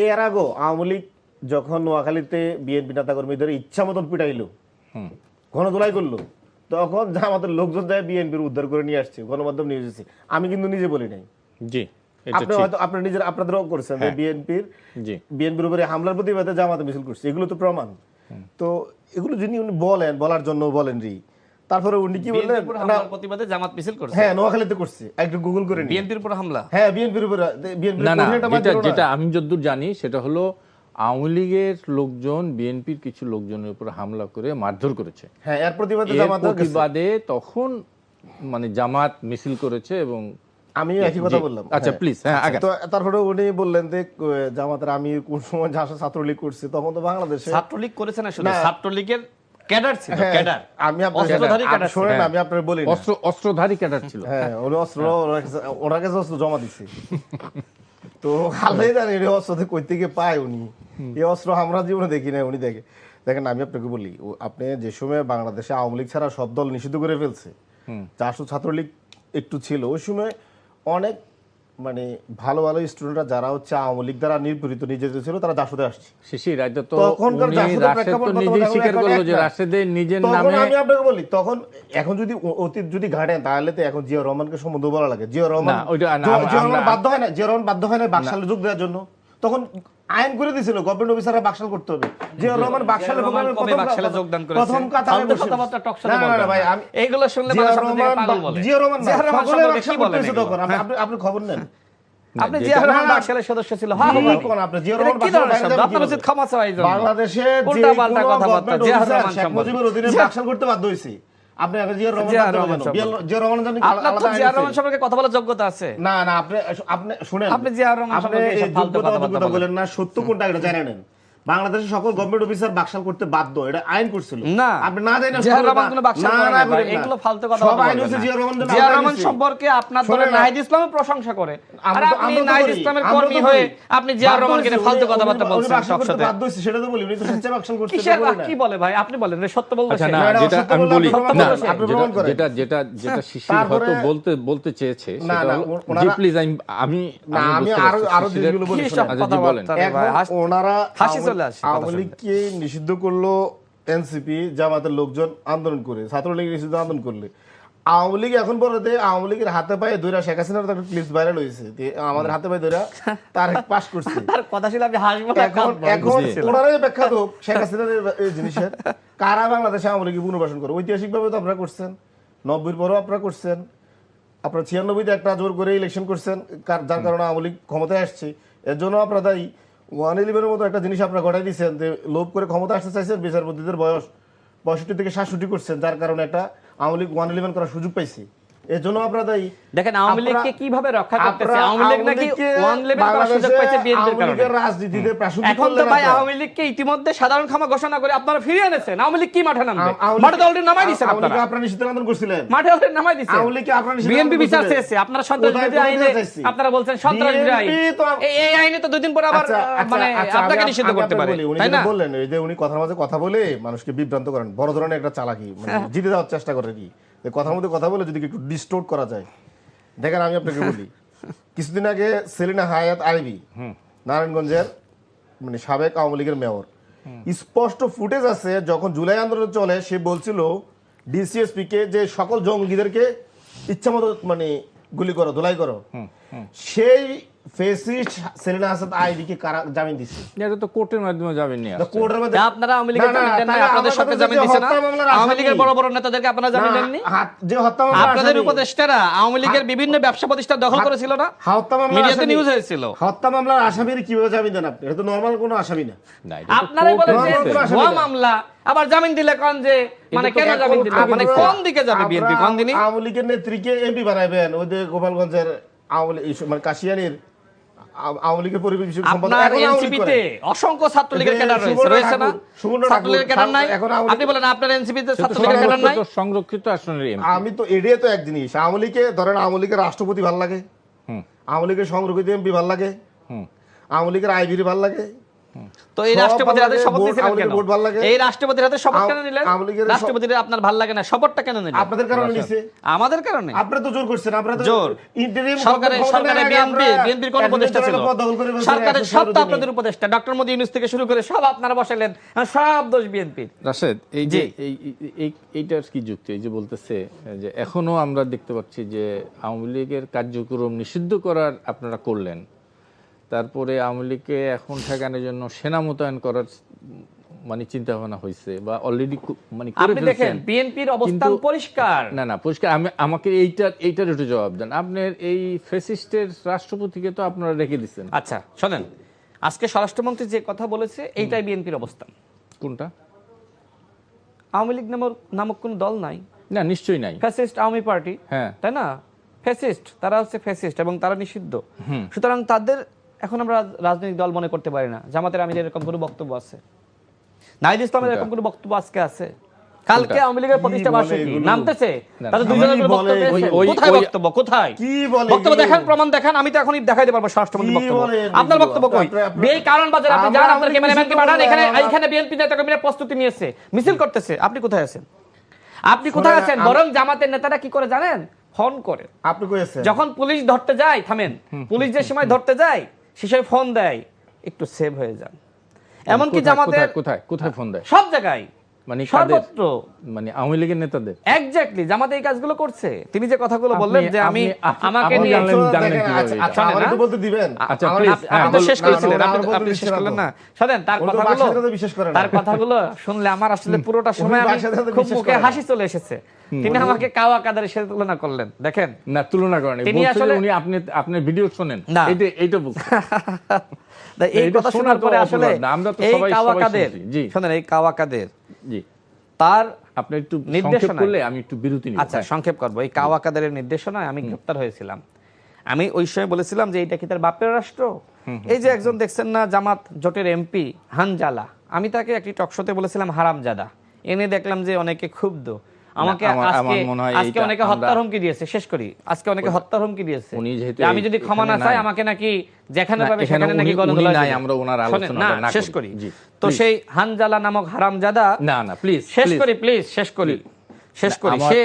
এর আগেও আওয়ামী লীগ যখন নোয়াখালীতে বিএনপি নেতা কর্মীদের ইচ্ছা মতন পিটাইলো, গণদোলাই করলো, তখন আমাদের লোকজন যায় বিএনপির উদ্ধার করে নিয়ে আসছে, গণমাধ্যম নিয়ে এসেছে। আমি কিন্তু নিজে বলি নাই, জি আপনি হয়তো আপনার নিজের আপনাদেরও করছেন যে বিএনপির উপরে হামলার প্রতিবাদে জামাতে মিছিল করছে, এগুলো তো প্রমাণ। তো এগুলো যিনি উনি বলার জন্য বলেন রি, তারপরে উনি কি বললেন প্রতিবাদে জামাত মিছিল করছে, হ্যাঁ নোয়াখালীতে করছে, একটু গুগল করে নিন। বিএনপির উপর হামলা, হ্যাঁ বিএনপির উপর। যেটা আমি যতদূর জানি সেটা হলো আওয়ামী লীগের লোকজন বিএনপির কিছু লোকজনের উপর হামলা করে মারধর করেছে। হ্যাঁ, এর প্রতিবাদে তখন মানে জামাত মিছিল করেছে এবং আমি একই কথা বললাম। আচ্ছা প্লিজ, হ্যাঁ আগে। তো তারপরে উনি বললেন যে জামাতের আমি কোন সময় ছাত্রলীগ করছি, তখন তো বাংলাদেশে ছাত্রলীগ করেছে না, শুধু ছাত্রলীগের ক্যাডার ছিল, ক্যাডার। আমি অস্ত্রধারী ক্যাডার, শুনেন আমি আপনার বলি না, অস্ত্রধারী ক্যাডার ছিল। হ্যাঁ, উনি অস্ত্র ওনার কাছে অস্ত্র জমা দিছে। তো আল্লাহই জানে এই অস্ত্র কই থেকে পায় উনি, এই অস্ত্র আমরা জীবনে দেখি না, উনি দেখেন। আমি আপনাকে বলি, আপনি যে সময় বাংলাদেশে আওয়ামী লীগ ছাড়া সব দল নিষিদ্ধ করে ফেলছে, চারশো ছাত্রলীগ একটু ছিল, ওই সময় অনেক মানে ভালো ভালো স্টুডেন্টরা যারা হচ্ছে আওয়ামী লীগ দ্বারা নির্যাতিত ছিল, তারা জাসদে আসছে। আমি আপনাকে বলি, তখন এখন যদি অতীত যদি ঘাটেন তাহলে তো এখন জিয়া রহমানকে সম্বন্ধ বলা লাগে। জিয়া রহমান বাধ্য হয় না, জিয়া রহমান বাধ্য হয় না বাকশালে যোগ দেওয়ার জন্য, তখন আইন করে দিয়েছিল গভর্নমেন্ট অফিসাররা বাকশাল করতে হবে। জিয়া রহমান বাকশালে যোগদান করেছে, প্রথম কথা ভাই আমি এইগুলো শুনলে মানুষ আপনাদের পাগল বলে। জিয়া রহমান সকলে বাকশাল করতেছে তখন, আপনি খবর নেন। আপনি জিয়া রহমান বাকশালের সদস্য ছিল, হ্যাঁ কোন আপনি জিয়া রহমান বাকশাল আপনার উচিত ক্ষমা চাওয়াই জন্য। বাংলাদেশে যে পাল্টা কথাবার্তা জিয়া রহমান শেখ মুজিবের অধীনে বাকশাল করতে বাধ্য হইছে, আপনি আগে জিয়া রহমান জানেন আলাদা জিয়া রহমান সম্পর্কে কথা বলার যোগ্যতা আছে? না না, আপনি শুনেন, আপনি জিয়া রহমান সম্পর্কে এসব ফালতু কথাবার্তা বলেন না। সত্য কোনটা এটা জানেন নেন, বাংলাদেশের সকল গভর্নমেন্ট অফিসার বাকশাল করতে বাধ্য, এটা আইন করছিল না। আপনি না জানেন জিয়া রহমান কোনো বাকশাল করে না, এগুলো ফালতু কথা বলবেন। সব আইন হচ্ছে জিয়া রহমান। জিয়া রহমান সম্পর্কে আপনার দল নাহিদ ইসলামের প্রশংসা করে, আর আপনি নাহিদ ইসলামের কর্মী হয়ে আপনি জিয়া রহমানকে ফালতু কথাবার্তা বলছেন সব সাথে। বাধ্য হইছে সেটা তো বলি, উনি তো সত্যি বাকশাল করতে বলে। কি বলে ভাই, আপনি বলেন সত্য বলবেন। আচ্ছা না, যেটা আমি বলি না, যেটা শিশির হয়তো বলতে চেয়েছে সেটা জি প্লিজ আমি আরো যেগুলো বলি জি বলেন। ওনারা হাসি চলে আসে, আওয়ামী লীগকে নিষিদ্ধ করলো এনসিপি, জামাতের লোকজন আন্দোলন করে, ছাত্রলীগ নিষিদ্ধ আন্দোলন করলে আওয়ামী লীগ এখন বলতে আওয়ামী লীগের হাতে পায়ে ধরে শেখ হাসিনার একটা ক্লিপস ভাইরাল হয়েছে, আমাদের হাতে পায়ে ধরে তার পাস করছে। তার কথা ছিল আমি হাসবো না, এখন ওনারাই ব্যাখ্যা তো শেখ হাসিনার এই জিনিসের কারা বাংলাদেশে আওয়ামী লীগ পুনর্বাসন করে। ঐতিহাসিকভাবে তো আপনারা করছেন, 90-র পরও আপনারা করছেন, আপনারা 96-তে একটা জোর করে ইলেকশন করছেন, যার কারণে আওয়ামী লীগ ক্ষমতায় আসছে। এর জন্য আপনারা দায়ী। 111-এর মতো একটা জিনিস আপনারা ঘটাই দিচ্ছেন যে লোভ করে ক্ষমতা আসতে চাইছেন, বিচারপতিদের বয়স 65 থেকে 67 করছেন, যার কারণে একটা আওয়ামী লীগ 111 করার সুযোগ পাইছে। এর জন্য আপনারা দায়ী। দেখেন আওয়ামী লীগকে কিভাবে রক্ষা করতেছে, আওয়ামী লীগ নাকি 111 করার সুযোগ পাইছে বিএনপির কারণে। রাজনীতিতে প্রাসঙ্গিক এখন তো ভাই আওয়ামী লীগকে ইতিমধ্যে সাধারণ ক্ষমা ঘোষণা করে আপনারা ফিরিয়ে এনেছেন। আওয়ামী লীগ কি মাঠে নামবে? মাঠে তো অলরেডি নামাই দিয়েছেন আপনারা। আপনারা নিষিদ্ধ আন্দোলন করছিলেন, মাঠে অলরেডি নামাই দিয়েছেন। আওয়ামী লীগকে আপনারা নিষিদ্ধ বিএনপি আন্দোলন বিচার করছিলেন। চেয়েছে, আপনারা সন্ত্রাস বিরোধী আইনে আপনারা বলছেন সন্ত্রাস বিরোধী আইন, এই আইনে তো 2 দিন পরে আবার মানে আপনাকে নিষিদ্ধ করতে পারে, তাই না? বললেন এই যে উনি কথার মাঝে কথা বলে মানুষকে বিভ্রান্ত করেন, বড় ধরনের একটা চালাকি, মানে জিতে যাওয়ার চেষ্টা করে কি কথার মধ্যে কথা বলে যদি একটু ডিস্টোর্ট করা যায়। দেখেন আমি আপনাকে বলি, কিছুদিন আগে সেলিনা হায়াত আইভি নারায়ণগঞ্জের মানে সাবেক আওয়ামী লীগের মেয়র, স্পষ্ট ফুটেজ আছে যখন জুলাই আন্দোলন চলে সে বলছিল ডিসিএসপি কে যে সকল জঙ্গিদেরকে ইচ্ছা মতো মানে গুলি করো, ধুলাই করো। সেই ফেসিস্ট সেলিনা হাসান আইভিকে কারা জামিন দিছে? এটা তো কোর্টের মাধ্যমে জামিন নিয়ে আসছে। কোর্টের মধ্যে আপনারা আওয়ামী লীগের জামিন দেন না, আপনাদের সরকার জামিন দিছে না? আওয়ামী লীগের বড় বড় নেতাদেরকে আপনারা জামিন দেননি? যে হত্যা মামলা আপনাদের উপদেষ্টারা আওয়ামী লীগের বিভিন্ন ব্যবসা প্রতিষ্ঠান দখল করেছিল না? হত্যা মামলা মিডিয়াতে নিউজ হয়েছিল। হত্যা মামলার আসামির কিভাবে জামিন দেন আপনি? এটা তো নরমাল কোনো আসামি না। না, এটা তো আপনারাই বলেন যে কোর্টের ভুয়া মামলা, আবার জামিন দিলে কোন যে মানে কেন জামিন দিলে, মানে কোন দিকে যাবে বিএনপি? কোন দিনই আওয়ামী লীগের নেত্রীকে এমপি বানাবেন, ওই যে গোপালগঞ্জের আওয়ামী মানে কাশিয়ানীর আওয়ামী লীগের পরিবেশ বিষয়ক সম্পাদক। আপনার এনসিপিতে অসংখ্য ছাত্রলীগের ক্যাডার রয়েছে না? ছাত্রলীগের ক্যাডার নাই? আপনি বলেন আপনার এনসিপিতে ছাত্রলীগের ক্যাডার নাই? সংরক্ষিত আসনের এমপি। আমি তো এটাই তো এক জিনিস, আওয়ামী লীগে ধরেন আওয়ামী লীগের রাষ্ট্রপতি ভাল লাগে, আওয়ামী লীগের সংরক্ষিত এমপি ভাল লাগে, আওয়ামী লীগের আইবির ভাল লাগে। তো এই রাষ্ট্রপতির হাতে শপথ নিয়েছিলেন কেন? এই রাষ্ট্রপতির হাতে শপথ কেন নিলেন? আওয়ামী লীগের রাষ্ট্রপতির আপনার ভাল লাগে না, শপথটা কেন নিলেন? আপনাদের কারণে নিছে। আমাদের কারণে? আপনারা তো জোর করছেন, আপনারা তো জোর। সরকারে বিএনপির কোন উপদেষ্টা ছিল? সরকারের সব তো আপনাদের উপদেষ্টা, ডক্টর মোদি ইউনূস থেকে শুরু করে সব আপনারা বসাইলেন, সব দোষ বিএনপির। রাশেদ, এই যে এইটার কি যুক্তি? এই যে বলতেছে যে এখনো আমরা দেখতে পাচ্ছি যে আওয়ামী লীগের কার্যক্রম নিষিদ্ধ করার আপনারা করলেন, তারপরে আওয়ামী লীগকে এখন ঠেকানোর জন্য সেনা মোতায়েন করার মানে চিন্তা ভাবনা হয়েছে বা অলরেডি মানে করে আপনি দেখেন ফেলছেন। বিএনপির অবস্থান পরিষ্কার। না পরিষ্কার। আমাকে এইটার একটু জবাব দেন। আপনার এই ফ্যাসিস্টের রাষ্ট্রপতিকে তো আপনারা রেখে দিচ্ছেন। আচ্ছা শোনেন, আজকে স্বরাষ্ট্রমন্ত্রী যে কথা বলেছে এইটাই বিএনপির অবস্থান। কোনটা? আওয়ামী লীগ নামক কোন দল নাই। না, নিশ্চয়ই নাই। ফ্যাসিস্ট আওয়ামী পার্টি, হ্যাঁ, তাই না? ফ্যাসিস্ট, তারা হচ্ছে ফ্যাসিস্ট এবং তারা নিষিদ্ধ। সুতরাং তাদের এখন আমরা রাজনৈতিক দল মনে করতে পারি না। জামাতের আমিরের এরকম কোনো বক্তব্য আছে? নাহিদ ইসলামের এরকম কোনো বক্তব্য আজকে আছে? কালকে আওয়ামী লীগের প্রতিষ্ঠা বার্ষিকী নামতেছে, তাদের দুইজনের কোনো বক্তব্য পেয়েছে? কোথায় বক্তব্য? কোথায় কি বলে? বক্তব্য দেখান, প্রমাণ দেখান। আমি তো এখনই দেখাইতে পারবো স্বরাষ্ট্রমন্ত্রী বক্তব্য। আপনার বক্তব্য কই? এই কারণ বাজার আপনি যান, আপনার ক্যামেরাম্যানকে পাঠান, এখানে বিএনপি নেতাকর্মীরা প্রস্তুতি নিয়েছে, মিছিল করতেছে। আপনি কোথায় আছেন? আপনি কোথায় আছেন? বরং জামাতের নেতারা কি করে জানেন? ফোন করে। আপনি কইছেন যখন পুলিশ ধরতে যায়, থামেন, পুলিশ যে সময় ধরতে যায় সে সময় ফোন দেয়, একটু সেভ হয়ে যান। এমনকি জামাতের কোথায় ফোন দেয়? সব জায়গায়, মানে সর্বত্র, মানে আওয়ামী লীগের নেতাদের। এক্স্যাক্টলি জামাতে এই কাজগুলো করছে। তিনি যে কথাগুলো বললেন যে আমি আমাকে নিয়ে আচ্ছা আমারে তো বলতে দিবেন। আচ্ছা প্লিজ, আপনি তো শেষ করেছিলেন, আপনি শেষ করলেন না। শুনেন তার কথাগুলো শুনলে আমার আসলে পুরোটা সময় আমি খুব মুখে হাসি চলে এসেছে। তিনি আমাকে কাওয়া কাদের সাথে তুলনা করলেন। দেখেন না, তুলনা করেন, তিনি আসলে উনি আপনার ভিডিও শুনেন, এইটা বলছেন। এই কথা শোনার পরে আসলে এই কাওয়া কাদের, শুনেন, এই কাওয়া কাদের জি, তার আপনি একটু সংক্ষেপ করলে আমি একটু বিরতি নিব। আচ্ছা সংক্ষেপ করব। এই কাওয়া কাদেরের নির্দেশনায় আমি গ্রেফতার হয়েছিলাম। আমি ওই সময় বলেছিলাম যে এইটা কি তার বাপের রাষ্ট্র? এই যে একজন দেখছেন না জামাত জোটের এমপি হানজালা, আমি তাকে একটি টকশোতে বলেছিলাম হারামজাদা। এনে দেখলাম যে অনেকে ক্ষুব্ধ। আমাকে আজকে অনেকে হত্যার হুমকি দিয়েছে। শেষ করি, আজকে অনেকে হত্যার হুমকি দিয়েছে। আমি যদি ক্ষমা না চাই আমাকে নাকি যেখানে পাবে সেখানে নাকি গণধোলাই দিবে। আমরা ওনার আলোচনা না শেষ করি। তো সেই হানজালা নামক হারামজাদা, না প্লিজ শেষ করি, প্লিজ শেষ করি। সে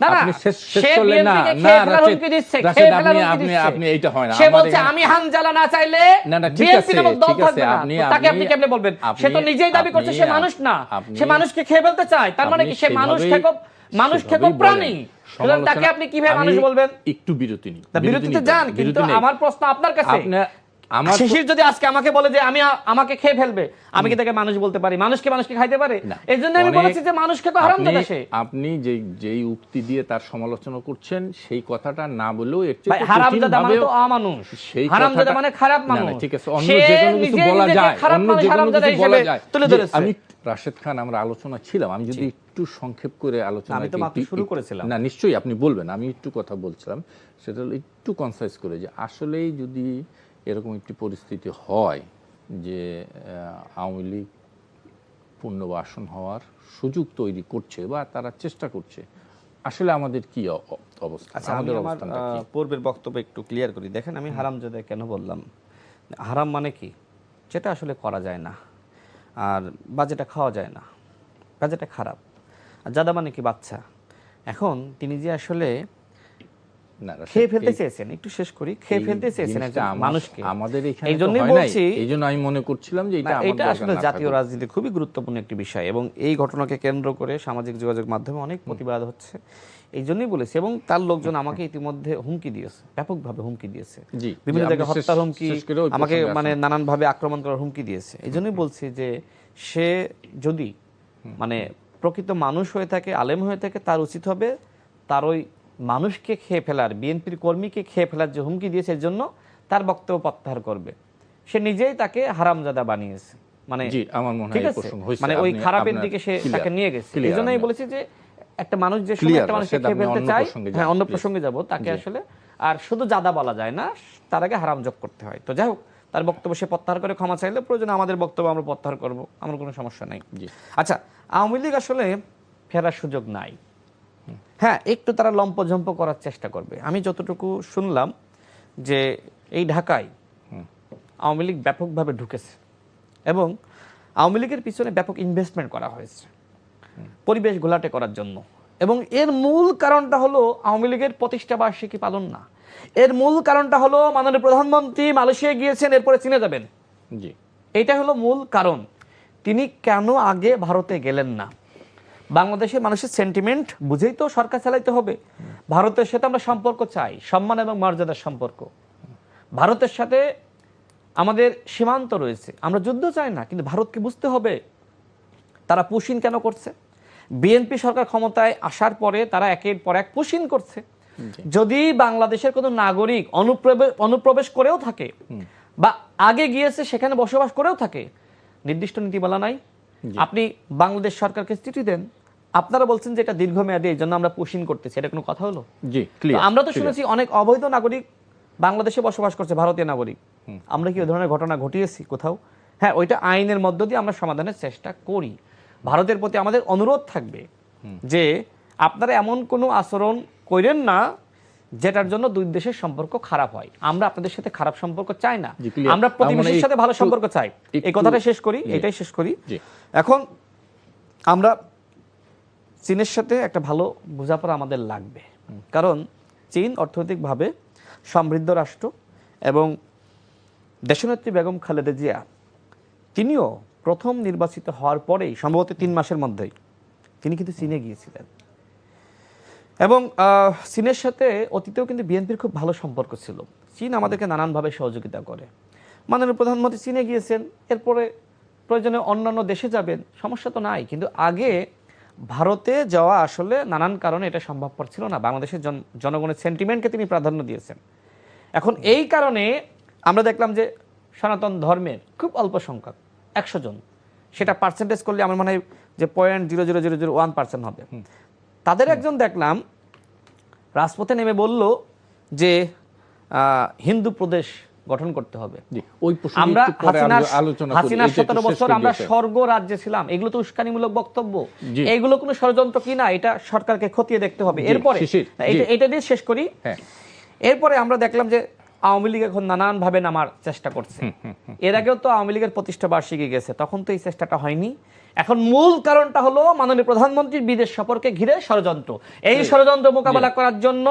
না আপনি শেষ করলেন না, আপনি এইটা হয় না। সে বলছে আমি হানজালা না চাইলে বিএনপি নামক দল থাকবে না। তাকে আপনি কেমনে বলবেন? সে তো নিজেই দাবি করছে সে মানুষ না, সে মানুষকে খেয়ে ফেলতে চায়। তার মানে কি সে মানুষ খেকো প্রাণী? সমালোচনা তাকে আপনি কিভাবে মানুষ আমি বলবেন? একটু বিরতি নিই, বিরতিতে যান, কিন্তু আমার প্রশ্ন আপনার কাছে, আমার শিশির যদি আজকে আমাকে বলে যে আমাকে খেয়ে ফেলবে, আমি কি তাকে মানুষ বলতে পারি? মানুষকে খাইতে পারে? এই জন্য আমি বলেছি যে মানুষকে তো হারামজাদা সে। আপনি যেই উক্তি দিয়ে তার সমালোচনা করছেন সেই কথাটা না বলেও এর চেয়ে হারামজাদা মানে তো অমানুষ, হারামজাদা মানে খারাপ মানুষ। ঠিক আছে, অন্য যে কোনো কিছু বলা যায়, অন্য যে কোনো কিছু বলা যায়। আমি রাশেদ খান, আমরা আলোচনা ছিলাম, আমি যদি একটু সংক্ষেপ করে আলোচনা, আমি তো মাত্র শুরু করেছিলাম। না নিশ্চয়ই আপনি বলবেন, আমি একটু কথা বলছিলাম, সেটা হলো একটু কনসাইজ করে যে আসলেই যদি এরকম একটি পরিস্থিতি হয় যে আওয়ামী লীগ পুনর্বাসন হওয়ার সুযোগ তৈরি করছে বা তারা চেষ্টা করছে, আসলে আমাদের কি অবস্থা? আমাদের অবস্থানটা কি? পূর্বের বক্তব্য একটু ক্লিয়ার করি। দেখেন, আমি হারামজাদা কেন বললাম? হারাম মানে কি? যেটা আসলে করা যায় না, আর বা যেটা খাওয়া যায় না, বা যেটা খারাপ। আর জাদা মানে কি? বাচ্চা। এখন তিনি যে আসলে খেয়ে ফেলতে চেয়েছেন, একটু শেষ করি, খেয়ে ফেলতে চেয়েছেন একজন মানুষকে। আমাদের এখানে এই জন্যই বলছি, এই জন্য আমি মনে করছিলাম যে এটা আসলে জাতীয় রাজনীতি খুবই গুরুত্বপূর্ণ একটি বিষয়, এবং এই ঘটনাকে কেন্দ্র করে সামাজিক যোগাযোগ মাধ্যমে অনেক প্রতিবাদ হচ্ছে। এই জন্যই বলেছি, এবং তার লোকজন আমাকে ইতিমধ্যে হুমকি দিয়েছে, ব্যাপকভাবে হুমকি দিয়েছে, বিভিন্ন জায়গায় হত্যার হুমকি, আমাকে মানে নানানভাবে আক্রমণ করার হুমকি দিয়েছে। এই জন্যই বলছি যে সে যদি মানে প্রকৃত মানুষ হয়ে থাকে, আলেম হয়ে থাকে, তার উচিত হবে তার ওই মানুষকে খেয়ে ফেলার, বিএনপির কর্মীকে খেয়ে ফেলার যে হুমকি দিয়েছে, এর জন্য তার বক্তব্য প্রত্যাহার করবে। সে নিজেই তাকে হারামজাদা বানিয়েছে, মানে ঠিক আছে, মানে ওই খারাপের দিকে সে তাকে নিয়ে গেছে। এই জন্য আমি বলেছি যে একটা মানুষ যে সময় একটা মানুষকে খেয়ে ফেলতে চায়, হ্যাঁ, অন্য প্রসঙ্গে যাব, তাকে আসলে আর শুধু জাদা বলা যায় না, তার আগে হারাম যোগ করতে হয়। তো যাই হোক, তার বক্তব্য সে প্রত্যাহার করে ক্ষমা চাইলে প্রয়োজনে আমাদের বক্তব্য আমরা প্রত্যাহার করব, আমার কোনো সমস্যা নাই। আচ্ছা, আওয়ামী লীগ আসলে ফেরার সুযোগ নাই। হ্যাঁ, একটু তারা লম্পঝম্প করার চেষ্টা করবে। আমি যতটুকু শুনলাম যে এই ঢাকায় আওয়ামী লীগ ব্যাপকভাবে ঢুকেছে, এবং আওয়ামী লীগের পিছনে ব্যাপক ইনভেস্টমেন্ট করা হয়েছে পরিবেশ ঘোলাটে করার জন্য, এবং এর মূল কারণটা হলো আওয়ামী লীগের প্রতিষ্ঠা বার্ষিকী পালন না। এর মূল কারণটা হলো মাননীয় প্রধানমন্ত্রী মালয়েশিয়া গিয়েছেন, এরপরে চীনে যাবেন। এইটা হলো মূল কারণ। তিনি কেন আগে ভারতে গেলেন না? বাংলাদেশের মানুষের সেন্টিমেন্ট বুঝেই তো সরকার চালাইতে হবে। ভারতের সাথে আমরা সম্পর্ক চাই, সম্মান এবং মর্যাদার সম্পর্ক। ভারতের সাথে আমাদের সীমান্ত রয়েছে, আমরা যুদ্ধ চাই না, কিন্তু ভারতকে বুঝতে হবে তারা পুশিন কেন করছে। বিএনপি সরকার ক্ষমতায় আসার পরে তারা একের পর এক পুশিন করছে। যদি বাংলাদেশের কোনো নাগরিক অনুপ্রবেশ করেও থাকে বা আগে গিয়েছে সেখানে বসবাস করেও থাকে, নির্দিষ্ট নীতিমালা নাই। আপনি বাংলাদেশ সরকারকে চিঠি দেন, আপনারা বলছেন যে এটা দীর্ঘমেয়াদী, এই জন্য আমরা পুশিন করতেছি, এটা কোনো কথা হলো? আমরা তো শুনেছি অনেক অবৈধ নাগরিক বাংলাদেশে বসবাস করছে, ভারতীয় নাগরিক। আমরা কি ওই ধরনের ঘটনা ঘটিয়েছি কোথাও? হ্যাঁ, ওইটা আইনের মধ্য দিয়ে আমরা সমাধানের চেষ্টা করি। ভারতের প্রতি আমাদের অনুরোধ থাকবে যে আপনারা এমন কোনো আচরণ করেন না যেটার জন্য দুই দেশের সম্পর্ক খারাপ হয়। আমরা আপনাদের সাথে খারাপ সম্পর্ক চাই না, আমরা প্রতিবেশীর সাথে ভালো সম্পর্ক চাই। এই কথাটা শেষ করি, এটাই শেষ করি। এখন আমরা চীনের সাথে একটা ভালো বোঝাপড়া আমাদের লাগবে, কারণ চীন অর্থনৈতিকভাবে সমৃদ্ধ রাষ্ট্র, এবং দেশনেত্রী বেগম খালেদা জিয়া তিনিও প্রথম নির্বাচিত হওয়ার পরেই সম্ভবত 3 মাসের মধ্যেই তিনি কিন্তু চীনে গিয়েছিলেন, এবং চীনের সাথে অতীতেও কিন্তু বিএনপির খুব ভালো সম্পর্ক ছিল। চীন আমাদেরকে নানানভাবে সহযোগিতা করে। মাননীয় প্রধানমন্ত্রী চীনে গিয়েছেন, এরপরে প্রয়োজনে অন্যান্য দেশে যাবেন, সমস্যা তো নাই। কিন্তু আগে ভারতে যাওয়া আসলে নানান কারণে এটা সম্ভবপর ছিল না। বাংলাদেশের জনগণের সেন্টিমেন্টকে তিনি প্রাধান্য দিয়েছেন। এখন এই কারণে আমরা দেখলাম যে সনাতন ধর্মের খুব অল্প সংখ্যক, 100 জন, সেটা পার্সেন্টেজ করলে আমার মনে হয় যে 0.00001% হবে, তাদের একজন দেখলাম রাজপথে নেমে বলল যে হিন্দু প্রদেশ গঠন করতে হবে। আমরা হাসিনা 17 বছর আমরা স্বর্গ রাজ্যে ছিলাম, এগুলো তো উস্কানিমূলক বক্তব্য, এগুলো কোনো ষড়যন্ত্র কিনা এটা সরকারকে খতিয়ে দেখতে হবে। এরপরে এটা দিয়ে শেষ করি। এরপরে আমরা দেখলাম যে আওয়ামী লীগ এখন নানান ভাবে নামার চেষ্টা করছে। এর আগেও তো আওয়ামী লীগের প্রতিষ্ঠা বার্ষিকী গেছে, তখন তো এই চেষ্টাটা হয়নি। এখন মূল কারণটা হলো মাননীয় প্রধানমন্ত্রীর বিদেশ সফরকে ঘিরে ষড়যন্ত্র। এই ষড়যন্ত্র মোকাবেলা করার জন্য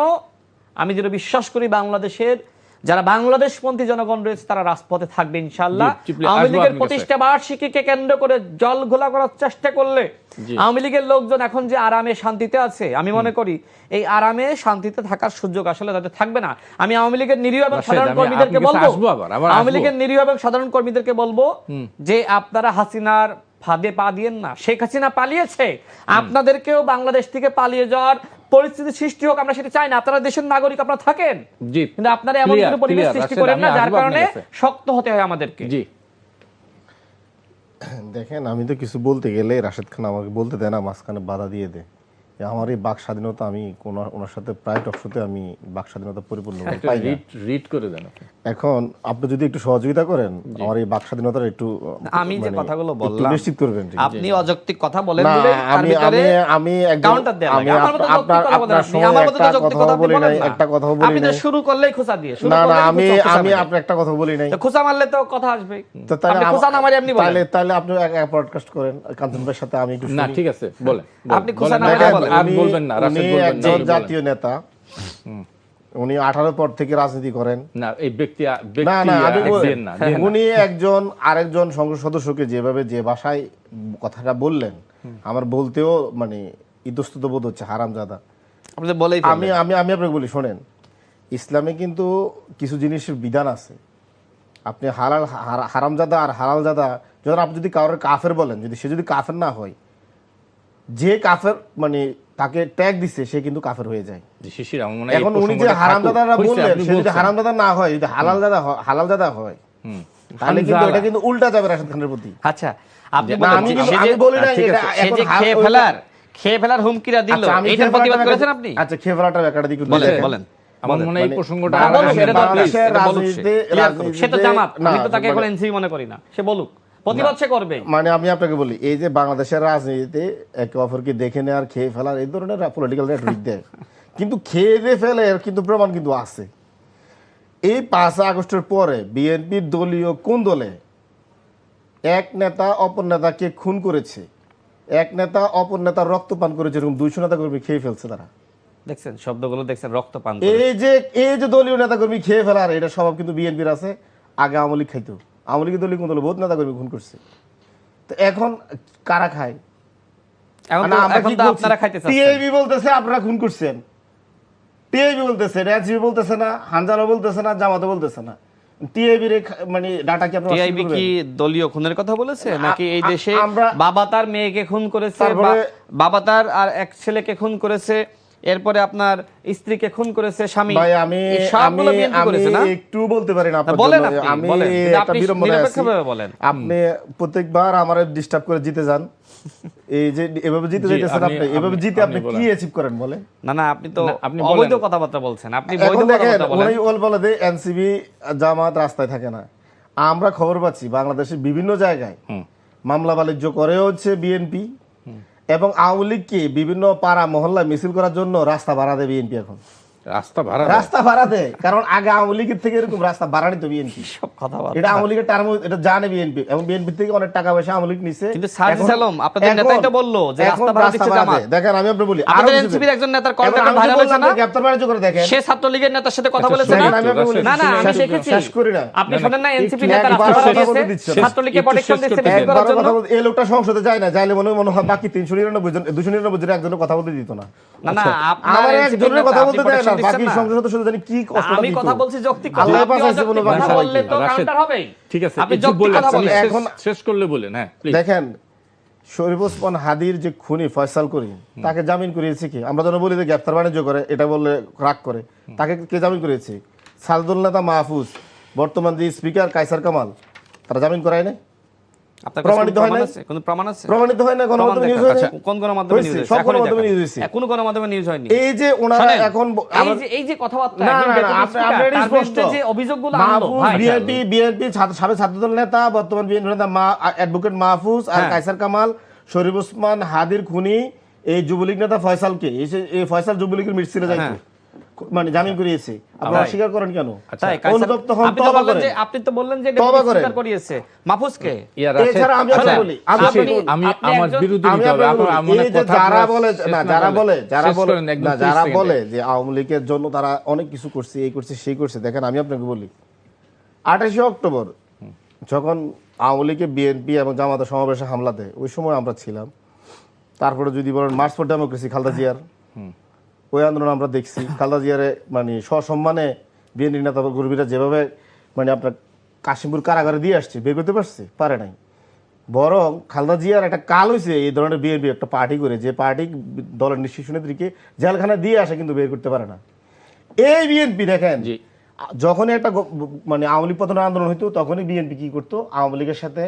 আমি যেটা বিশ্বাস করি, বাংলাদেশের যারা বাংলাদেশপন্থী জনগণ রয়েছে তারা রাজপথে থাকবে ইনশাআল্লাহ। জি, জি, আওয়ামী আসবো লীগের আপনার কাছে। প্রতিষ্ঠা বার্ষিকীকে কেন্দ্র করে জল ঘোলা করার চেষ্টা করলে জি। আওয়ামী লীগের লোকজন এখন যে আরামে শান্তিতে আছে, আমি মনে করি এই আরামে শান্তিতে থাকার সুযোগ আসলে তাদের থাকবে না। আমি আওয়ামী লীগের নিরীহ এবং রাশেদ, সাধারণ আমি কর্মীদেরকে আপনার কাছে বলবো, আসবো আবার আওয়ামী আসবো। লীগের নিরীহ এবং সাধারণ কর্মীদেরকে বলবো যে আপনারা হাসিনার ফাঁদে পা দিয়েন না। শেখ হাসিনা পালিয়েছে, আপনাদেরকেও বাংলাদেশ থেকে পালিয়ে যাওয়ার পরিস্থিতি সৃষ্টি হোক, আমরা সেটা চাই না। আপনারা দেশের নাগরিক, আপনারা থাকেন, জি, কিন্তু আপনারা এমন clear, কোনো পরিবেশ clear, সৃষ্টি রাশেদ, করেন আমি না যার আসবো আপনার কারণে কাছে। শক্ত হতে হয় আমাদেরকে। জি, দেখেন, আমি তো কিছু বলতে গেলে রাশেদ খান আমাকে বলতে দেয় না, মাঝখানে বাধা দিয়ে দেয়। আমার এই বাক স্বাধীনতা, আমি ওনার সাথে প্রায় টকশোতে আমি বাক স্বাধীনতা পরিপূর্ণ পাই না। রিড করে দেন আপনি। এখন আপনি যদি একটু সহযোগিতা করেন, আমার এই বাক স্বাধীনতার একটু আমি যে কথাগুলো একটু বললাম নিশ্চিত করবেন। ঠিক আছে? আপনি অযৌক্তিক কথা বলেন না, বলে তার আমি ভিতরে আমি একদম কাউন্টার দেয়া লাগে। আমার মতো যৌক্তিক কথা বলেন আপনার আপনি, সঙ্গে আমার মতো তো একটা যৌক্তিক কথা কথা আপনি বলি বলেন নাই, না। একটা কথা বলি আপনি তো নাই। শুরু করলেই খোঁচা দিয়ে শুরু না না, করলেই আমি খোঁচা আমি মারবেন। আপনার একটা কথা বলি নাই। তো খোঁচা মারলে তো কথা আসবে। তো তাহলে আপনি খোঁচা না মারি এমনি বলেন। তাহলে আপনি এক পডকাস্ট করেন কাঞ্চন ভাইয়ের সাথে, আমি একটু না, শুনি। ঠিক আছে, বলেন। আপনি খোঁচা না বলেন, মেরে আর- বলেন। আর বলবেন না, রাশেদ উনি বলবেন না, একজন বলেন। জাতীয় নেতা, উনি 18 পর থেকে রাজনীতি করেন। না, এই ব্যক্তি না না, আমি দিয়েন না, দিয়েন না। উনি একজন আরেকজন সংসদ সদস্যকে যেভাবে যে ভাষায় কথাটা বললেন, আমার বলতেও মানে ইতস্তত বোধ হচ্ছে, হারামজাদা। আপনি তো বলেই আমি আমি আমি আপনাকে বলি, শোনেন, ইসলামে কিন্তু কিছু জিনিসের বিধান আছে। আপনি হালাল হারামজাদা আর হালালজাদা, যখন আপনি যদি কারোর কাফের বলেন, যদি সে যদি কাফের না হয়, যে কাফের মানে তাকে ট্যাগ দিচ্ছে, সে কিন্তু কাফের হয়ে যায়। জি, শিশির, আমার মনে হয় এই এখন উনি যে প্রসঙ্গটা হারামজাদারা থাকুক। হইছে, বললেন, আপনি সে যদি বলছেন। হারামজাদা না হয়, যদি হালালজাদা হয়, তাহলে কিন্তু হামজালা। এটা কিন্তু উল্টা যাবে রাশেদ খানের প্রতি। আচ্ছা, আপনি না, আমি কিন্তু আমি বলি না ঠিক এটা আছে, সে এখন যে খেয়ে ফেলার হুমকিরা দিল, আচ্ছা, আমি এটার খেয়ে প্রতিবাদ ফেলাটা করেছেন আপনি? আচ্ছা, খেয়ে ফেলাটা ব্যাপারটা দিকে বলেন দেখেন। বলেন। আমার মনে হয় এই মানে প্রসঙ্গটা না, বলুক, রাশেদ এটা তো বলেন। please, এটা বলুক সে। Clear করুক। সে তো জামাত, না, আমি তো তাকে এখন মানে- এনসিপি মনে করি না। সে বলুক, প্রতিবাদ সে করবে। মানে আমি আপনাকে বলি, এই যে বাংলাদেশের রাজনীতিতে একে অপরকে দেখে নেওয়ার, খেয়ে ফেলার এই ধরনের পলিটিক্যাল রেটরিক দেয়, কিন্তু খেয়ে দিয়ে ফেলে এর কিন্তু প্রমাণ কিন্তু আছে। এই 5 আগস্টের পরে বিএনপির দলীয় কোন দলে এক নেতা অপর নেতাকে খুন করেছে, এক নেতা অপর নেতার রক্ত পান করেছে, এরকম 200 নেতা কর্মী খেয়ে ফেলছে তারা। দেখছেন শব্দগুলো, দেখছেন রক্ত পান করে। এই যে দলীয় নেতা কর্মী খেয়ে ফেলার, এটা স্বভাব কিন্তু বিএনপির আছে। আগে আওয়ামী লীগ খাইতো, আওয়ামী লীগের দলীয় কোন দল বহুত নেতা কর্মী খুন করছে। তো এখন কারা খায়? এখন মানে তো আমরা এখন কি তো বলছি? আপনারা খাইতে চাচ্ছেন। টিআইবি বলতেছে আপনারা খুন করছেন, টিআইবি বলতেছে, এনসিপি বলতেছে না, হানজালা বলতেছে না, জামাতও বলতেছে না। টিআইবির মানে ডাটা কি আপনারা টিআইবি কি দলীয় খুনের কথা বলেছে, নাকি এই দেশে আমরা- বাবা তার মেয়েকে খুন করেছে, তারপরে- বাবা তার আর এক ছেলেকে খুন করেছে, এরপরে আপনার স্ত্রীকে খুন করেছে স্বামী? ভাই আমি এই সবগুলো বিএনপি করেছে না? একটু বলতে পারি না আপনার বলেন জন্য। আপনি, আমি বলেন। কিন্তু একটা আপনি বিড়ম্বনায় আছি। নিরপেক্ষভাবে বলেন। আপনি প্রত্যেকবার আমারে ডিস্টার্ব করে জিতে যান। এই যে এভাবে জিতে জি, যাইতেছেন, আপনি- আপনি এভাবে জিতে আপনি আপনি কি বলেন। অ্যাচিভ করেন বলেন? না না, আপনি তো না, আপনি অবৈধ বলেন। কথাবার্তা বলছেন। আপনি বৈধ এখন দেখেন, কথাবার্তা বলেন। উনি বলে যে এনসিবি জামাত রাস্তায় থাকে না। আমরা খবর পাচ্ছি বাংলাদেশের বিভিন্ন জায়গায় মামলা বাণিজ্য করে হচ্ছে বিএনপি, এবং আওয়ামী লীগকে বিভিন্ন পাড়া মহল্লা মিছিল করার জন্য রাস্তা ভাড়া দেয় বিএনপি। এখন রাস্তা ভাড়া দেয়। রাস্তা ভাড়া দেয়, কারণ আগে আওয়ামী লীগের থেকে এরকম রাস্তা ভাড়া নিত বিএনপি। সব কথাবার্তা। এটা আওয়ামী লীগের টার্ম, এটা জানে বিএনপি, এবং বিএনপি থেকে অনেক টাকা পয়সা আওয়ামী লীগ নিছে। কিন্তু সার্জিস আলম, আপনাদের নেতাই তো বললো যে রাস্তা ভাড়া দিচ্ছে জামাত। দেখেন, আমি আপনাকে বলি, আপনাদের এনসিপির একজন নেতার কল রেকর্ড ভাইরাল হয়েছে না? গ্রেপ্তার বাণিজ্য করে দেখেন। সে ছাত্রলীগের নেতার সাথে কথা আচ্ছা, বলেছে না? দেখেন, আমি আপনাকে বলি, না না, আমি শেষ- দেখেছি। শেষ করি না। আপনি শোনেন না, এনসিপি একটু নেতা রাস্তা একবার ভাড়া কথা বলতে দিয়েছে, দিচ্ছেন। ছাত্রলীগকে একটু প্রোটেকশন শেষ দিচ্ছে করতে মিছিল দেন। করার একবার জন্য। কথা বলতে, এই লোকটা সংসদে যায় না, যাইলে মনে হয় বাকি 299 একজনের কথা বলতে দিত না। না না, আপনার আমার NCP একজনের নেতা, কথা আপনি বলতে দেয় না, protection দিচ্ছেন বাকি না। সংসদ সদস্য জানি কি কষ্ট আমি কথা বলছি যৌক্তিক কথা। আল্লাহ আপনি বাঁচাইছে বলে অযৌক্তিক কথা বাঁচাইছে। বললে তো রাশেদ, কাউন্টার হবেই। ঠিক আছে, আপনি একটু যৌক্তিক বলেন, কথা আপনি বলেন। এখন শেষ করলে বলেন। হ্যাঁ, প্লিজ। দেখেন, শরীফ ওসমান হাদির যে খুনি ফয়সাল করিম, তাকে জামিন করিয়েছে কি? আমরা যেন বলি যে গ্রেপ্তার বাণিজ্য করে, এটা বললে রাগ করে। তাকে কে জামিন করিয়েছে? সালদুল নেতা মাহফুজ, বর্তমান যে স্পিকার কায়সার কামাল, তারা জামিন করায় না? আপনার কাছে প্রমাণিত কোনো হয় প্রমাণ নাই? আছে? কোনো প্রমাণ আছে? প্রমাণিত হয় না? প্রমাণ গণমাধ্যমে নিউজ দেখান। হয় না? আচ্ছা, কোন গণমাধ্যমে হয়েছে, নিউজ হয়েছে? সব এখনই গণমাধ্যমে দেখান। নিউজ হয়েছে। কোনো গণমাধ্যমে নিউজ হয়নি। এই যে ওনারা শোনেন, এখন এই যে কথাবার্তা, না, একজন না, না, ডেপুটি আপনি- স্পিকার, আপনি এটাই তার স্পষ্ট। বিরুদ্ধে যে অভিযোগগুলো আনলো, মাহফুজ ভাই, বিএনপি সাবেক ছাত্রদল নেতা, বর্তমান বিএনপি নেতা অ্যাডভোকেট মাহফুজ আর হ্যাঁ। কায়সার কামাল, শরীফ ওসমান হাদির খুনি এই যুবলীগ নেতা ফয়সালকে, এই ফয়সাল যুবলীগের মিছিলে যাইতো। মানে জামিন করিয়েছে, আপনারা অস্বীকার করেন কেন? তাই কায়সার, অনুতপ্ত হন, আপনি তো তওবা বললেন করেন। যে আপনি তো বললেন যে তওবা করেন। স্বীকার করিয়েছে মাহফুজকে। এছাড়া আমি আপনাকে বলি, আমি আপনি আমার একজন- বিরোধী আমি দিতে হবে। আপনাকে বলি, আমার এই যে কথা যারা আপনারা বলে শেষ না, না যারা করলে- বলে শেষ করেন একদম না, 30 যারা সেকেন্ডে। বলে যে আওয়ামী লীগের জন্য তারা অনেক কিছু করছে, এই করছে সেই করছে, দেখেন আমি আপনাকে বলি 28 অক্টোবর যখন আওয়ামী লীগে বিএনপি এবং জামাতের সমাবেশে হামলা দেয়, ওই সময় আমরা ছিলাম। তারপরে যদি বলেন মার্চ ফর ডেমোক্রেসি খালেদা জিয়ার, ওই আন্দোলন আমরা দেখছি। খালেদা জিয়ারে মানে সসম্মানে বিএনপি নেতা কর্মীরা যেভাবে মানে আপনার কাশিমপুর কারাগারে দিয়ে আসছে, বের করতে পারছে, পারে নাই। বরং খালেদা জিয়ার একটা কাল হয়েছে এই ধরনের বিএনপি একটা পার্টি করে, যে পার্টি দলের শীর্ষ নেত্রীকে জেলখানায় দিয়ে আসে কিন্তু বের করতে পারে না। এই বিএনপি দেখেন জি। যখনই একটা মানে আওয়ামী লীগ পতনের আন্দোলন হইতো, তখনই বিএনপি কি করতো, আওয়ামী লীগের সাথে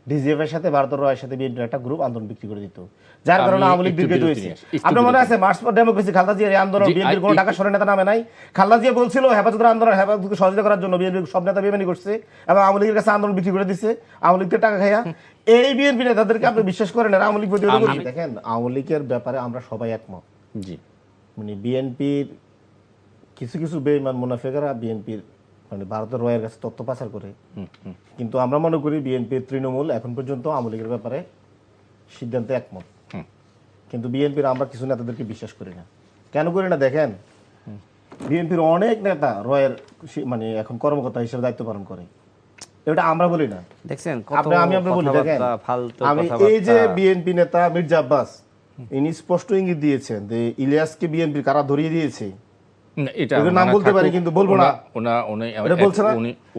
ডিজিএফ এর সাথে ভারতের রয়ের সাথে বিএনপির একটা গ্রুপ আন্দোলন বিক্রি করে দিত, যার আমি কারণে আওয়ামী লীগ একটু দীর্ঘায়িত বিরতি হয়েছে। নিয়ে আসি, একটু আপনার মনে বিরতি আছে মার্চ ফর ডেমোক্রেসি খালেদা জিয়ার এই আন্দোলন, জি, বিএনপির কোনো ঢাকা শহরের নেতা নামে নাই। খালেদা জিয়া বলছিল হেফাজতের আন্দোলন, হেফাজতকে সহযোগিতা করার জন্য বিএনপির সব নেতা বেমানি করছে এবং আওয়ামী লীগের কাছে আন্দোলন বিক্রি করে দিচ্ছে, আওয়ামী লীগের টাকা খাইয়া। এই বিএনপি নেতাদেরকে আপনি বিশ্বাস করেন না আওয়ামী লীগ প্রতিহত করবে? দেখেন আওয়ামী লীগের ব্যাপারে আমরা সবাই একমত। জি। মানে বিএনপির কিছু কিছু বেঈমান মুনাফিকরা বিএনপির মানে ভারতের রয়ের কাছে তথ্য পাচার করে, কিন্তু আমরা মনে করি বিএনপির তৃণমূল এখন পর্যন্ত আওয়ামী লীগের ব্যাপারে সিদ্ধান্তে একমত। কিন্তু বিএনপির আমরা কিছু নেতাদেরকে বিশ্বাস করি না। কেন করি না? দেখেন বিএনপির অনেক নেতা রয়ের মানে এখন কর্মকর্তা হিসেবে দায়িত্ব পালন করে, এটা আমরা বলি না। দেখছেন আমি আপনাকে বলি, দেখেন ফালতু আমি এই যে বিএনপি নেতা মির্জা আব্বাস, ইনি স্পষ্ট ইঙ্গিত দিয়েছেন যে ইলিয়াসকে বিএনপির কারা ধরিয়ে দিয়েছে। না, এটা এদের নাম বলতে পারি কিন্তু বলবো না। এটা বলছে না?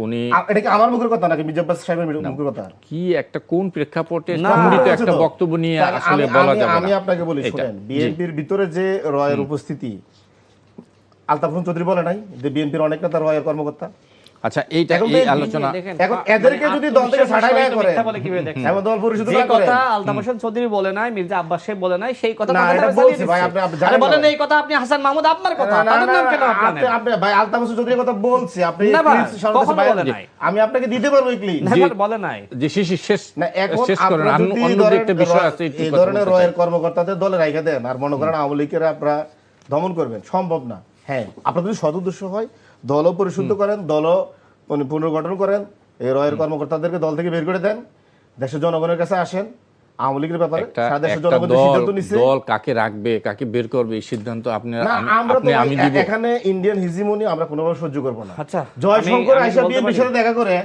উনি এটা কি আমার মুখের কথা নাকি মির্জা আব্বাস সাহেবের মুখের কথা? কি একটা কোন প্রেক্ষাপটে না, সম্মিলিত একটা তো। বক্তব্য নিয়ে তাহলে আসলে বলা যাবে না। আমি আপনাকে বলি, এটা, শুনেন, জি। বিএনপির ভিতরে যে রয়ের উপস্থিতি, আলতাফ হোসেন চৌধুরী বলে নাই যে বিএনপির অনেক নেতা রয়ের কর্মকর্তা? আচ্ছা, এইটা এখন এই দেখি, আলোচনা এখন এদেরকে যদি দল থেকে ছাঁটাই না করে, এমন দল পরিষদ যে না করে, কথা আলতাফ হোসেন চৌধুরী বলে নাই, মির্জা আব্বাস সাহেব বলে নাই, সেই কথা না, কথা এটা তারা বলছি চালিয়ে ভাই, দিচ্ছে। আপনি জানেন আরে বলেন না। এই কথা আপনি হাসান মাহমুদ আপনার কথা, না, না, তাদের না, নাম কেন আপনার নেন? আপনি ভাই আলতাফ হোসেন চৌধুরীর কথা বলছি, আপনি না ভাই, please সবার কাছে কখনো বাইরে- বলে নাই। আমি আপনাকে দিতে পারবো এই clip। নেভার বলে নাই। যে শেষ না, এখন শেষ করেন। আপনারা যদি অন্য ধরেন একটা বিষয় আছে, একটু এই কথা ধরনের বলতে চাই। রয়ের কর্মকর্তাদের দলে রাখা দেন আর মনে করেন আওয়ামী লীগের আপনারা দমন করবেন, সম্ভব না। হ্যাঁ, আপনাদের যদি সদ উদ্দেশ্য হয়, দলও পরিশুদ্ধ করেন, দলও মানে পুনর্গঠন করেন, এই রয়ের কর্মকর্তাদেরকে দল থেকে বের করে দেন, দেশের জনগণের কাছে আসেন। আওয়ামী লীগের ব্যাপারে সারা দেশের একটা জনগণ যে সিদ্ধান্ত নিচ্ছে, দল কাকে রাখবে কাকে বের করবে এই সিদ্ধান্ত আপনি না, আমরা তো আমি দিব। এখানে ইন্ডিয়ান হিজিমনি আমরা কোনোভাবে সহ্য করবো না। আচ্ছা, জয়শঙ্কর আমি আইসা বলতে বিএনপির পারি? সাথে দেখা করে,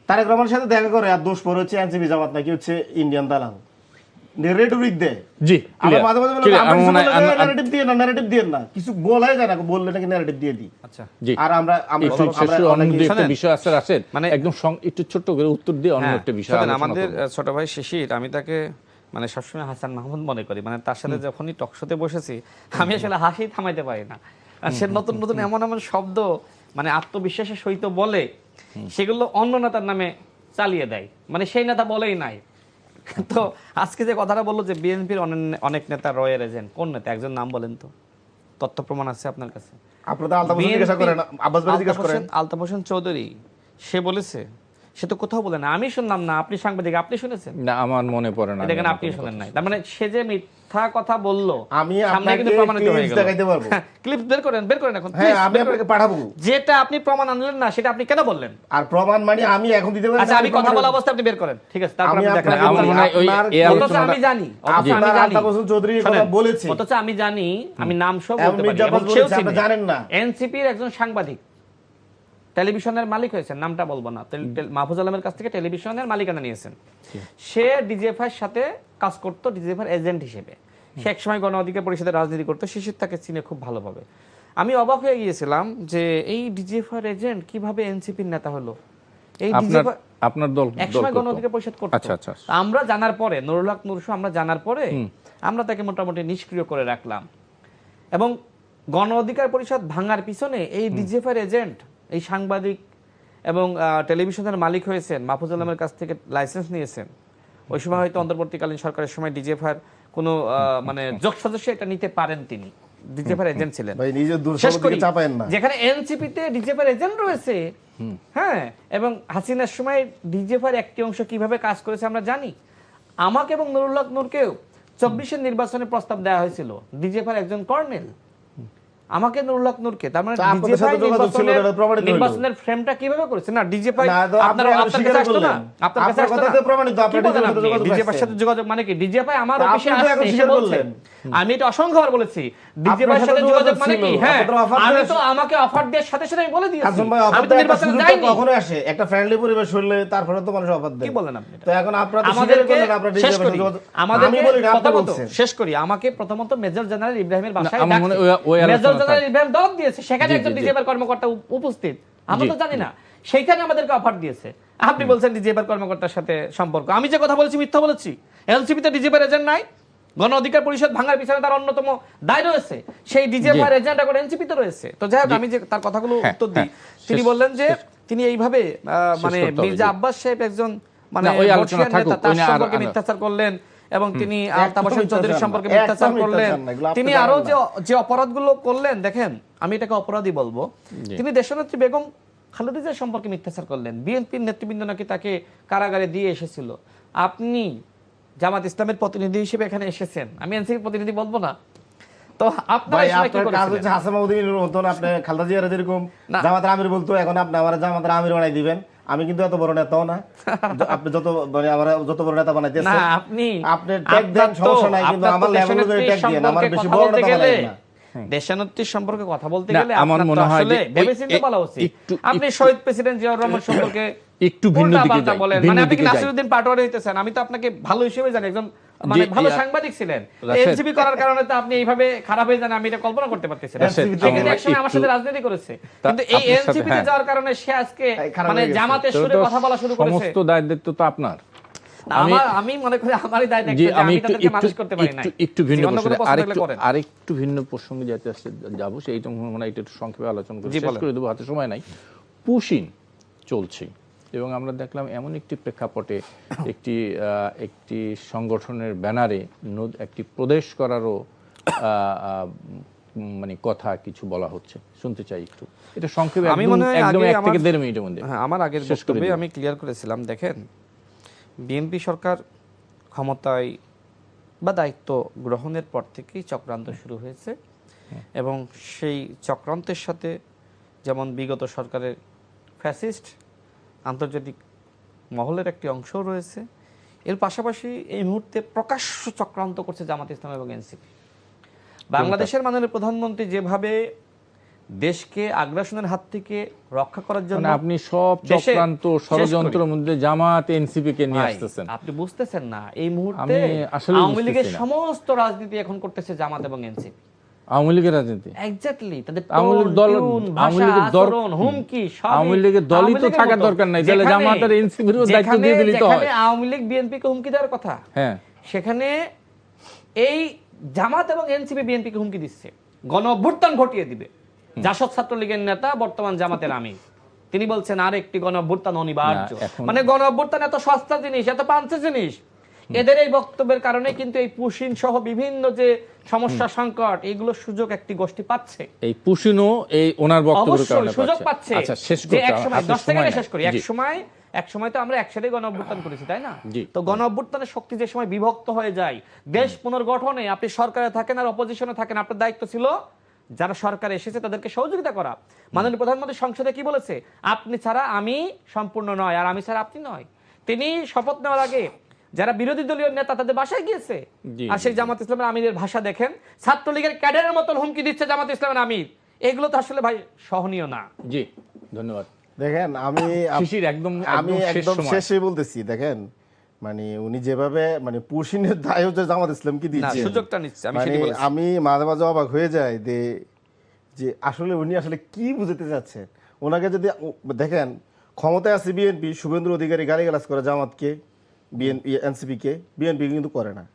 তারেক রহমানের সাথে দেখা করে, আর দোষ পড়ে হচ্ছে এনসিপি জামাত নাকি হচ্ছে ইন্ডিয়ান দালাল, রেটরিক দেয়। জি, আমরা clear, মাঝে মাঝে বলি, clear, আমরা আমার কিছু মনে হয় বললে narrative দিয়ে না, narrative দিয়ে না, কিছু বলাই যায় না, বললে নাকি narrative দিয়ে দিই। আচ্ছা, জি। আর আমরা একটু শেষ করে অন্য অনেকেই- একটা শোনেন, বিষয় আছে রাশেদ, মানে- একদম একটু ছোট্ট করে উত্তর দিয়ে অন্য হ্যাঁ, একটা বিষয় শোনেন, আলোচনা আমাদের করব। ছোট ভাই শিশির, আমি তাকে মানে সবসময় হাসান মাহমুদ মনে করি, মানে তার সাথে যখনই টকশোতে বসেছি আমি আসলে হাসি থামাইতে পারি না। আর সে নতুন নতুন এমন এমন শব্দ মানে আত্মবিশ্বাসের সহিত বলে, সেগুলো অন্য নেতার নামে চালিয়ে দেয়, মানে সেই নেতা বলেই নাই। তো আজকে যে কথাটা বললো যে বিএনপির অনেক নেতা রয়ের এজেন্ট, কোন নেতা একজন নাম বলেন তো, তথ্য প্রমাণ আছে আপনার কাছে? আপনারা তো আলতাফ হোসেন জিজ্ঞাসা করেন, আব্বাস ভাই জিজ্ঞাসা করেন। আলতাফ হোসেন চৌধুরী সে বলেছে? সে তো কোথাও বলে না, আমি শুনলাম না, আপনি সাংবাদিক, আপনি শুনেছেন? না, আমার মনে পড়ে না। দেখেন আপনি শুনেন নাই, তার মানে সে যে মিথ্যা কথা বললো আমি সামনে কিন্তু আপনাকে প্রমাণিত হয়ে clips গেল। দেখাইতে পারবো। ক্লিপ বের করেন এখন, হ্যাঁ, please, আমি বের করেন। আপনাকে পাঠাবো। যেটা আপনি প্রমাণ আনলেন না সেটা আপনি কেন বললেন? আর প্রমাণ মানে আমি এখন দিতে পারি না, আচ্ছা, আমি কথা প্রমাণ- বলা অবস্থায় আপনি বের করেন, ঠিক আছে? তারপর আমি আপনি দেখেন। আপনাকে আমার বলি, মনে হয় ওই আপনার- এই অথচ আলোচনাটা- আমি জানি, অথচ আমি আপনার জানি, আলতাফ হোসেন চৌধুরীর কথা শোনেন, বলেছি। অথচ আমি জানি, আমি নাম সহ এবং বলতে পারি, মির্জা এবং আব্বাস সেও বলেছে, আপনি চিনে। জানেন না। এনসিপির একজন সাংবাদিক টেলিভিশনের মালিক হয়েছেন, নামটা বলবো না, মাহফুজ আলমের কাছ থেকে টেলিভিশনের মালিকানা নিয়েছেন। সে ডিজিএফআই এর সাথে কাজ করতো, ডিজিএফআই এজেন্ট হিসেবে। সে একসময় গণ অধিকার পরিষদের রাজনীতি করতো, শিশির তাকে চিনে খুব ভালোভাবে। আমি অবাক হয়ে গিয়েছিলাম যে এই ডিজিএফআই এজেন্ট কিভাবে এনসিপির নেতা হলো। এই আপনার দল একসময় গণ অধিকার পরিষদ করতো। আচ্ছা, আচ্ছা। আমরা জানার পরে, নুরুল হক নুরসু আমরা জানার পরে আমরা তাকে মোটামুটি নিষ্ক্রিয় করে রাখলাম। এবং গণ অধিকার পরিষদ ভাঙার পিছনে এই ডিজিএফআই এজেন্ট, এই সাংবাদিক এবং টেলিভিশনের মালিক হয়েছেন, মাহফুজ আলমের কাছ থেকে লাইসেন্স নিয়েছেন। ওই সময় হয়তো অন্তর্বর্তীকালীন সরকারের সময় ডিজিএফআই কোনো মানে যোগ সদস্য এটা নিতে পারেন, তিনি ডিজিএফআই এজেন্ট ছিলেন। ভাই নিজের শেষ দুর্বলতা করি, থেকে চাপায়েন না। যেখানে এনসিপিতে ডিজিএফআই এজেন্ট রয়েছে, হ্যাঁ, এবং হাসিনার সময় ডিজিএফআই একটি অংশ কিভাবে কাজ করেছে আমরা জানি। আমাকে এবং নুরুল হক নূরকেও 24-এর নির্বাচনে প্রস্তাব দেওয়া হয়েছিল, ডিজিএফআই একজন কর্নেল আমাকে নুরুল হক নূরকে, তার মানে তা আপনাদের ডিজিএফআই সাথে যোগাযোগ ছিল, এটা প্রমাণিত হইলো। নির্বাচনের ফ্রেমটা কিভাবে করেছে? না ডিজিএফআই না, তো আপনার আপনি আপনার স্বীকার কাছে আসতো না, করলেন। আপনার কাছে আপনার আসতো কথা না, তো প্রমাণিত, আপনি কি বলেন ডিজিএফআই সাথে যোগাযোগ ডিজিএফআই রাখছেন। সাথে যোগাযোগ মানে কি? ডিজিএফআই আমার তা অফিসে আপনি তো এখন আসছে, এসে স্বীকার বলছে। করলেন। আমি এটা অসংখ্যবার বলেছি, ডিজিএফআই সাথে সাথে যোগাযোগ মানে ছিল, কি? হ্যাঁ, আপনাদের offer আমি দিয়ে- তো আমাকে অফার দেওয়ার সাথে সাথে আমি বলে দিয়েছি কাসম ভাই, আমি অফার তো দেওয়ার নির্বাচনে সুযোগটা যাইনি। কখনো আসে? একটা ফ্রেন্ডলি পরিবেশ হলে তারপরে তো মানুষ অফার দেয়। কি বলেন আপনি এটা? তো এখন আপনারা তো স্বীকার আমাদেরকে করলেন, আপনারা শেষ ডিজিএফআই করি, সাথে যোগাযোগ- আমাদেরকে আমি বলি না, আপনি প্রথমত বলছেন। শেষ করি। আমাকে প্রথমত মেজর জেনারেল ইব্রাহিমের বাসায় আমার মনে হয় ওই ডাকছে, আলোচনা মেজর জেনারেল থাক। ইব্রাহিম দাওয়াত দিয়েছে, সেখানে জি, একজন জি, জি। ডিজিএফআই কর্মকর্তা উপস্থিত, আমরা জি, তো জানি না, সেইখানে আমাদেরকে অফার দিয়েছে। আপনি বলছেন ডিজিএফআই কর্মকর্তার সাথে সম্পর্ক, আমি যে কথা বলেছি মিথ্যা বলেছি? এনসিপি তে ডিজিএফআই এজেন্ট নাই, গণ অধিকার পরিষদ ভাঙার পিছনে তার অন্যতম দায় রয়েছে, সেই ডিজিএফআই এজেন্ট এখন এনসিপি তে রয়েছে। তো যাই হোক, আমি যে তার কথাগুলো হ্যাঁ, উত্তর দিই, হ্যাঁ, তিনি শেষ- বললেন যে শেষ- তিনি এইভাবে মানে করতে হবে, মির্জা জি। আব্বাস সাহেব একজন মানে না, ওই আলোচনা বর্ষিয়ান থাকুক, নেতা, তার ওই নিয়ে আর- সম্পর্কে আর- মিথ্যাচার করলেন এবং তিনি একদম তাবাসসুম মিথ্যাচার চৌধুরীর না, সম্পর্কে একদম মিথ্যাচার করলেন। মিথ্যাচার না, এগুলো আপনি তিনি জানেন আরো না। যে অপরাধগুলো করলেন, দেখেন আমি এটাকে অপরাধী বলবো, তিনি দেশনেত্রী বেগম খালেদা জিয়ার সম্পর্কে মিথ্যাচার করলেন। বিএনপির নেতৃবৃন্দ নাকি তাকে কারাগারে দিয়ে এসেছিল। আপনি জামাত ইসলামের প্রতিনিধি হিসেবে এখানে এসেছেন, আমি এনসিপির প্রতিনিধি বলবো না, তো আপনারা ভাই, এই সময় কি আপনার কাজ করেছিলেন? হচ্ছে হাসান মাহমুদুর মতন আপনি খালেদা জিয়ার যেরকম না। জামাতের আমির বলতো, এখন আপনি আমার জামাতের আমির বানাই দিবেন। আমি কিন্তু এত বড় নেতাও না। আপনি যত মানে আমার যত বড় নেতা বানাইতেছেন, না, আপনি ট্যাগ দেন, আপনার তো- সমস্যা নাই, কিন্তু আপনার তো আমার লেভেল অনুযায়ী দেশনেত্রীর ট্যাগ দিয়েন, আমার সম্পর্কে বেশি কথা বড় বলতে নেতা গেলে, বানাইবেন না। দেশানেত্রীর সম্পর্কে কথা বলতে না, গেলে আমার আপনার মনে তো হয় আসলে যে ওই- ভেবেচিন্তে বলা উচিত। আপনি শহীদ প্রেসিডেন্ট জিয়াউর রহমান সম্পর্কে একটু ভিন্ন দিকে উল্টাপাল্টা যাই, বলেন, ভিন্ন মানে আপনি কি দিকে যাই। নাসিরউদ্দিন পাটোয়ারি হইতেছেন? আমি তো আপনাকে ভালো হিসেবে জানি, একজন মানে জি, ভালো ইয়া, সাংবাদিক ছিলেন। রাশেদ। এনসিপি করার কারণে তো আপনি এইভাবে খারাপ হয়ে যান, আমি এটা কল্পনা করতে পারতেছি না। রাশেদ, সে কিন্তু আমরা একসময় আমার একটু- সাথে রাজনীতি করেছে, তা কিন্তু এই আপনার সাথে, এনসিপি তে হ্যাঁ। যাওয়ার কারণে সে আজকে খারাপ মানে হয়ে গেছে। জামাতের তো সুরে তো কথা বলা শুরু করেছে। সমস্ত দায়িত্ব তো আপনার। না, আমি মনে করি আমারই দায়িত্ব, জি, যে আমি আমি একটু তাদেরকে মানুষ করতে পারি নাই। একটু ভিন্ন জি, অন্য কোনো প্রসঙ্গে প্রশ্ন থাকলে করেন। আরেকটু ভিন্ন প্রসঙ্গে যেতে যাব, সেইটা মনে হয় একটু সংক্ষেপে আলোচনা করে জি, শেষ বলেন। করে দেবো, হাতে সময় নাই। পুশিন চলছে এবং আমরা দেখলাম এমন একটি প্রেক্ষাপটে একটি সংগঠনের ব্যানারে একটি প্রদেশ করারও মানে কথা কিছু বলা হচ্ছে, শুনতে চাই একটু এটা সংক্ষেপে, আমি মনে হয় একদম আগে 1 থেকে আমার- 1.5 মিনিটের মধ্যে। হ্যাঁ, আমার আগের শেষ করে বক্তব্যে দিন। আমি ক্লিয়ার করেছিলাম, দেখেন বিএনপি সরকার ক্ষমতায় বা দায়িত্ব গ্রহণের পর থেকেই চক্রান্ত শুরু হয়েছে এবং সেই চক্রান্তের সাথে যেমন বিগত সরকারের ফ্যাসিস্ট আন্তর্জাতিক মহলের একটি অংশ রয়েছে, এর পাশাপাশি এই মুহূর্তে প্রকাশ্য চক্রান্ত করছে জামাত ইসলাম এবং এনসিপি। বাংলাদেশের মাননীয় প্রধানমন্ত্রী যেভাবে দেশকে আগ্রাসনের হাত থেকে রক্ষা করার জন্য মানে আপনি সব দেশে- চক্রান্ত শেষ করি। ষড়যন্ত্রের মধ্যে জামাত এনসিপি কে নিয়ে ভাই, আসতেছেন। আপনি বুঝতেছেন না, এই মুহূর্তে আমি আসলেই আওয়ামী লীগের বুঝতেছি না। সমস্ত রাজনীতি এখন করতেছে জামাত এবং এনসিপি। আওয়ামী লীগের রাজনীতি, এক্স্যাক্টলি, তাদের আওয়ামী লীগ টোন, দল, টিউন, আওয়ামী ভাষা, লীগের দল, আচরণ, হুমকি সবই আওয়ামী লীগের দলই আওয়ামী তো লীগের থাকার মতো। দরকার নাই, তাহলে যেখানে- জামাত আর এনসিপির দায়িত্ব যেখানে- দিয়ে দিলেই তো হয়। যেখানে আওয়ামী লীগ বিএনপিকে হুমকি দেওয়ার কথা, হ্যাঁ, সেখানে এই জামাত এবং এনসিপি বিএনপিকে হুমকি দিচ্ছে, গণ অভ্যুত্থান ঘটিয়ে দিবে। জাসদ ছাত্রলীগের নেতা, বর্তমান জামাতের আমির, তিনি বলছেন আর একটি গণ অভ্যুত্থান অনিবার্য। না, এখন- মানে গণ অভ্যুত্থান এত সস্তা জিনিস, এত পাঞ্চে জিনিস। এদের এই বক্তব্যের কারণে কিন্তু এই পুশিন সহ বিভিন্ন যে সমস্যা সংকট, এগুলো সুযোগ একটি গোষ্ঠী পাচ্ছে। এই পুশিনও এই ওনার বক্তব্যের অবশ্যই কারণে সুযোগ পাচ্ছে। আচ্ছা, শেষ যে করতে এক সময় হাতে 10 সময় সেকেন্ডে নাই। শেষ করি। জি। এক সময় তো আমরা একসাথে গণ অভ্যুত্থান করেছি, তাই না? জি। তো গণ অভ্যুত্থানের শক্তি যে সময় বিভক্ত হয়ে যায়, দেশ পুনর্গঠনে আপনি সরকারে থাকেন আর অপোজিশনে থাকেন, আপনার দায়িত্ব ছিল যারা সরকারে এসেছে তাদেরকে সহযোগিতা করা। মাননীয় প্রধানমন্ত্রী সংসদে কি বলেছে? আপনি ছাড়া আমি সম্পূর্ণ নয়, আর আমি ছাড়া আপনি নয়। তিনি শপথ নেওয়ার আগে যারা বিরোধী দলীয় নেতা তাদের বাসায় গিয়েছে, জি, আর সেই জামাত ইসলামের আমিরের ভাষা দেখেন, ছাত্রলীগের ক্যাডারের মতন হুমকি দিচ্ছে জামাত ইসলামের আমির। এগুলো তো আসলে ভাই সহনীয় না। জি, ধন্যবাদ। দেখেন, শিশির একদম আমি শেষ একদম সময়। শেষে বলতেছি, দেখেন মানে উনি যেভাবে মানে পুশিনের দায় হচ্ছে জামাত ইসলামকে না, দিচ্ছে, সুযোগটা নিচ্ছে, আমি মানে সেটাই বলেছি। আমি মাঝে মাঝে অবাক হয়ে যাই যে আসলে উনি আসলে কি বুঝাতে চাচ্ছেন। ওনাকে যদি দেখেন, ক্ষমতায় আছে বিএনপি, শুভেন্দু অধিকারী গালিগালাজ করে জামাতকে, এনসিপিকে, বিএনপি কিন্তু করে না।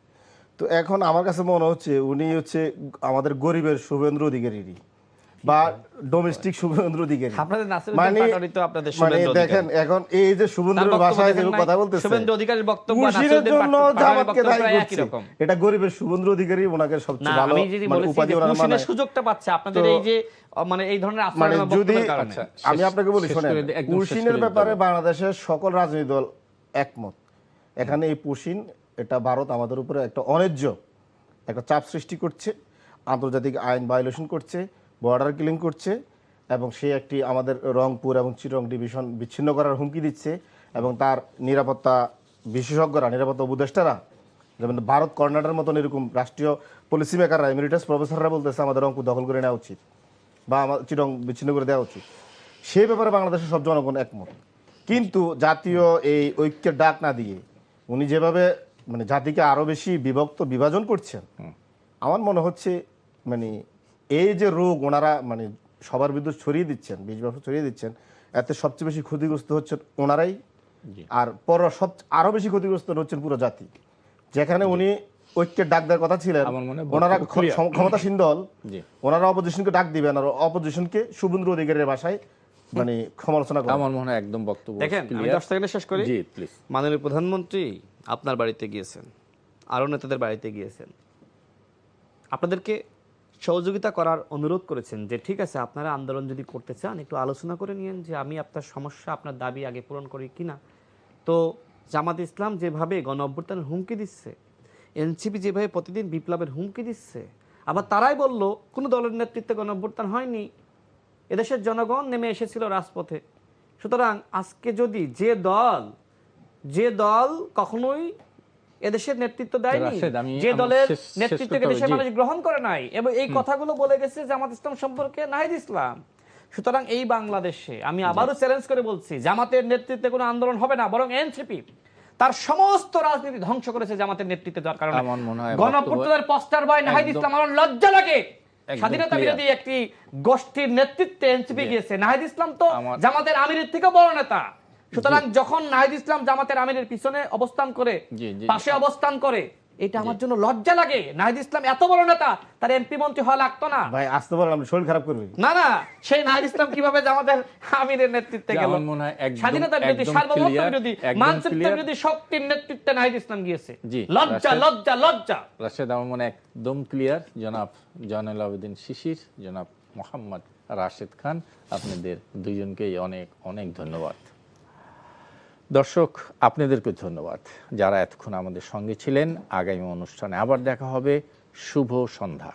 তো এখন আমার কাছে মনে হচ্ছে উনি হচ্ছে আমাদের গরিবের শুভেন্দু অধিকারীরই বা ডোমেস্টিক শুভেন্দু অধিকারী। আপনাদের নাসিরউদ্দিন পাটোয়ারি তো আপনাদের মানে শুভেন্দু অধিকারী। দেখেন এখন এই যে শুভেন্দুর তার বক্তব্য ভাষায় যে দেখেন নাই? কথা বলতেছে, শুভেন্দু অধিকারীর বক্তব্য আর পুশিনের নাসিরউদ্দিন জন্য পাটোয়ারির জামাতকে বক্তব্য দায়ী প্রায় একই করছে। রকম। এটা গরিবের শুভেন্দু অধিকারী ওনাকে না, সবচেয়ে ভালো আমি যদি মানে বলেছি উপাধি যে ওনার পুশিনের মানায়। সুযোগটা পাচ্ছে আপনাদের তো- এই যে মানে এই ধরনের মানে আচরণ যদি বক্তব্যের কারণে। আচ্ছা, আমি আপনাকে বলি, শেষ শোনেন, করে দিই, একদম শেষ পুশিনের করে দিতে ব্যাপারে হবে। বাংলাদেশের সকল রাজনৈতিক দল একমত। এখানে এই পুশিন, এটা ভারত আমাদের উপরে একটা অন্যায্য একটা চাপ সৃষ্টি করছে, আন্তর্জাতিক আইন ভায়োলেশন করছে, বর্ডার কিলিং করছে এবং সে একটি আমাদের রংপুর এবং চিটাগং ডিভিশন বিচ্ছিন্ন করার হুমকি দিচ্ছে এবং তার নিরাপত্তা বিশেষজ্ঞরা, নিরাপত্তা উপদেষ্টারা, যেমন ভারত কর্ণাটকের মতন এরকম রাষ্ট্রীয় পলিসি মেকাররা, এমিরিটাস প্রফেসররা বলতেছে আমাদের রংপুর দখল করে নেওয়া উচিত বা আমার চিটাগং বিচ্ছিন্ন করে দেওয়া উচিত। সেই ব্যাপারে বাংলাদেশের সব জনগণ একমত। কিন্তু জাতীয় এই ঐক্যের ডাক না দিয়ে উনি যেভাবে মানে জাতিকে আরো বেশি বিভক্ত বিভাজন করছেন, আমার মনে হচ্ছে মানে এই যে রোগ ওনারা মানে সবার বিরুদ্ধে ছড়িয়ে দিচ্ছেন, 20 বছর ছড়িয়ে দিচ্ছেন, এতে সবচেয়ে বেশি ক্ষতিগ্রস্ত হচ্ছেন ওনারাই, আর আরো বেশি ক্ষতিগ্রস্ত হচ্ছেন পুরো জাতি। যেখানে উনি ঐক্যের ডাক দেওয়ার কথা ছিলেন, ওনারা ক্ষমতাসীন দল, ওনারা অপোজিশনকে ডাক দিবেন আর অপোজিশনকে শুভেন্দু অধিকারীর ভাষায় মানে সমালোচনা করবেন। আমার মনে হয় একদম বক্তব্য দেখেন, আমি 10 সেকেন্ডে শেষ করি। জি প্লিজ। মাননীয় প্রধানমন্ত্রী আপনার বাড়িতে গিয়েছেন, আরও নেতাদের বাড়িতে গিয়েছেন, আপনাদেরকে সহযোগিতা করার অনুরোধ করেছেন যে ঠিক আছে আপনারা আন্দোলন যদি করতে চান একটু আলোচনা করে নিয়েন যে আমি আপনার সমস্যা, আপনার দাবি আগে পূরণ করি কিনা। তো জামাত ইসলাম যেভাবে গণ অভ্যুত্থানের হুমকি দিচ্ছে, এনসিপি যেভাবে প্রতিদিন বিপ্লবের হুমকি দিচ্ছে, আবার তারাই বলল কোনো দলের নেতৃত্বে গণ অভ্যুত্থান হয়নি, এদেশের জনগণ নেমে এসেছিল রাজপথে। সুতরাং আজকে যদি যে দল কখনোই এদেশের নেতৃত্ব দেয়নি, যে দলের নেতৃত্বকে দেশের মানুষ গ্রহণ করে নাই, এবং এই কথাগুলো বলে গেছে জামাত ইসলাম সম্পর্কে নাহিদ ইসলাম। সুতরাং এই বাংলাদেশে আমি আবারও চ্যালেঞ্জ করে বলছি, জামাতের নেতৃত্বে কোনো আন্দোলন হবে না, বরং এনসিপি তার সমস্ত রাজনীতি ধ্বংস করেছে জামাতের নেতৃত্বে দেওয়ার কারণে। গণঅভ্যুত্থানের পোস্টার বয় নাহিদ ইসলাম, আমার লজ্জা লাগে। স্বাধীনতা বিরোধী একটি গোষ্ঠীর নেতৃত্বে এনসিপি গিয়েছে, নাহিদ ইসলাম তো জামাতের আমিরের থেকে বড় নেতা। সুতরাং যখন নাহিদ ইসলাম জামাতের আমিরের পিছনে অবস্থান করে, পাশে অবস্থান করে, এটা আমার জন্য লজ্জা লাগে। নাহিদ ইসলাম এত বড় নেতা, তার এমপি মন্ত্রী হওয়া লাগতো না। ভাই আসতে পারেন, আপনি শরীর খারাপ করবে না না, সেই নাহিদ ইসলাম কিভাবে জামাতের আমিরের নেতৃত্বে গেল? স্বাধীনতা বিরোধী, সার্বভৌমত্ব বিরোধী, মানচিত্র বিরোধী শক্তির নেতৃত্বে নাহিদ ইসলাম গিয়েছে। লজ্জা লজ্জা লজ্জা। রাশেদ, আমার মনে একদম ক্লিয়ার। জনাব জয়নুল আবেদিন শিশির, জনাব মোহাম্মদ রাশেদ খান, আপনাদের দুইজনকেই অনেক অনেক ধন্যবাদ। দর্শক, আপনাদেরকে ধন্যবাদ যারা এতক্ষণ আমাদের সঙ্গে ছিলেন। আগামী অনুষ্ঠানে আবার দেখা হবে। শুভ সন্ধ্যা।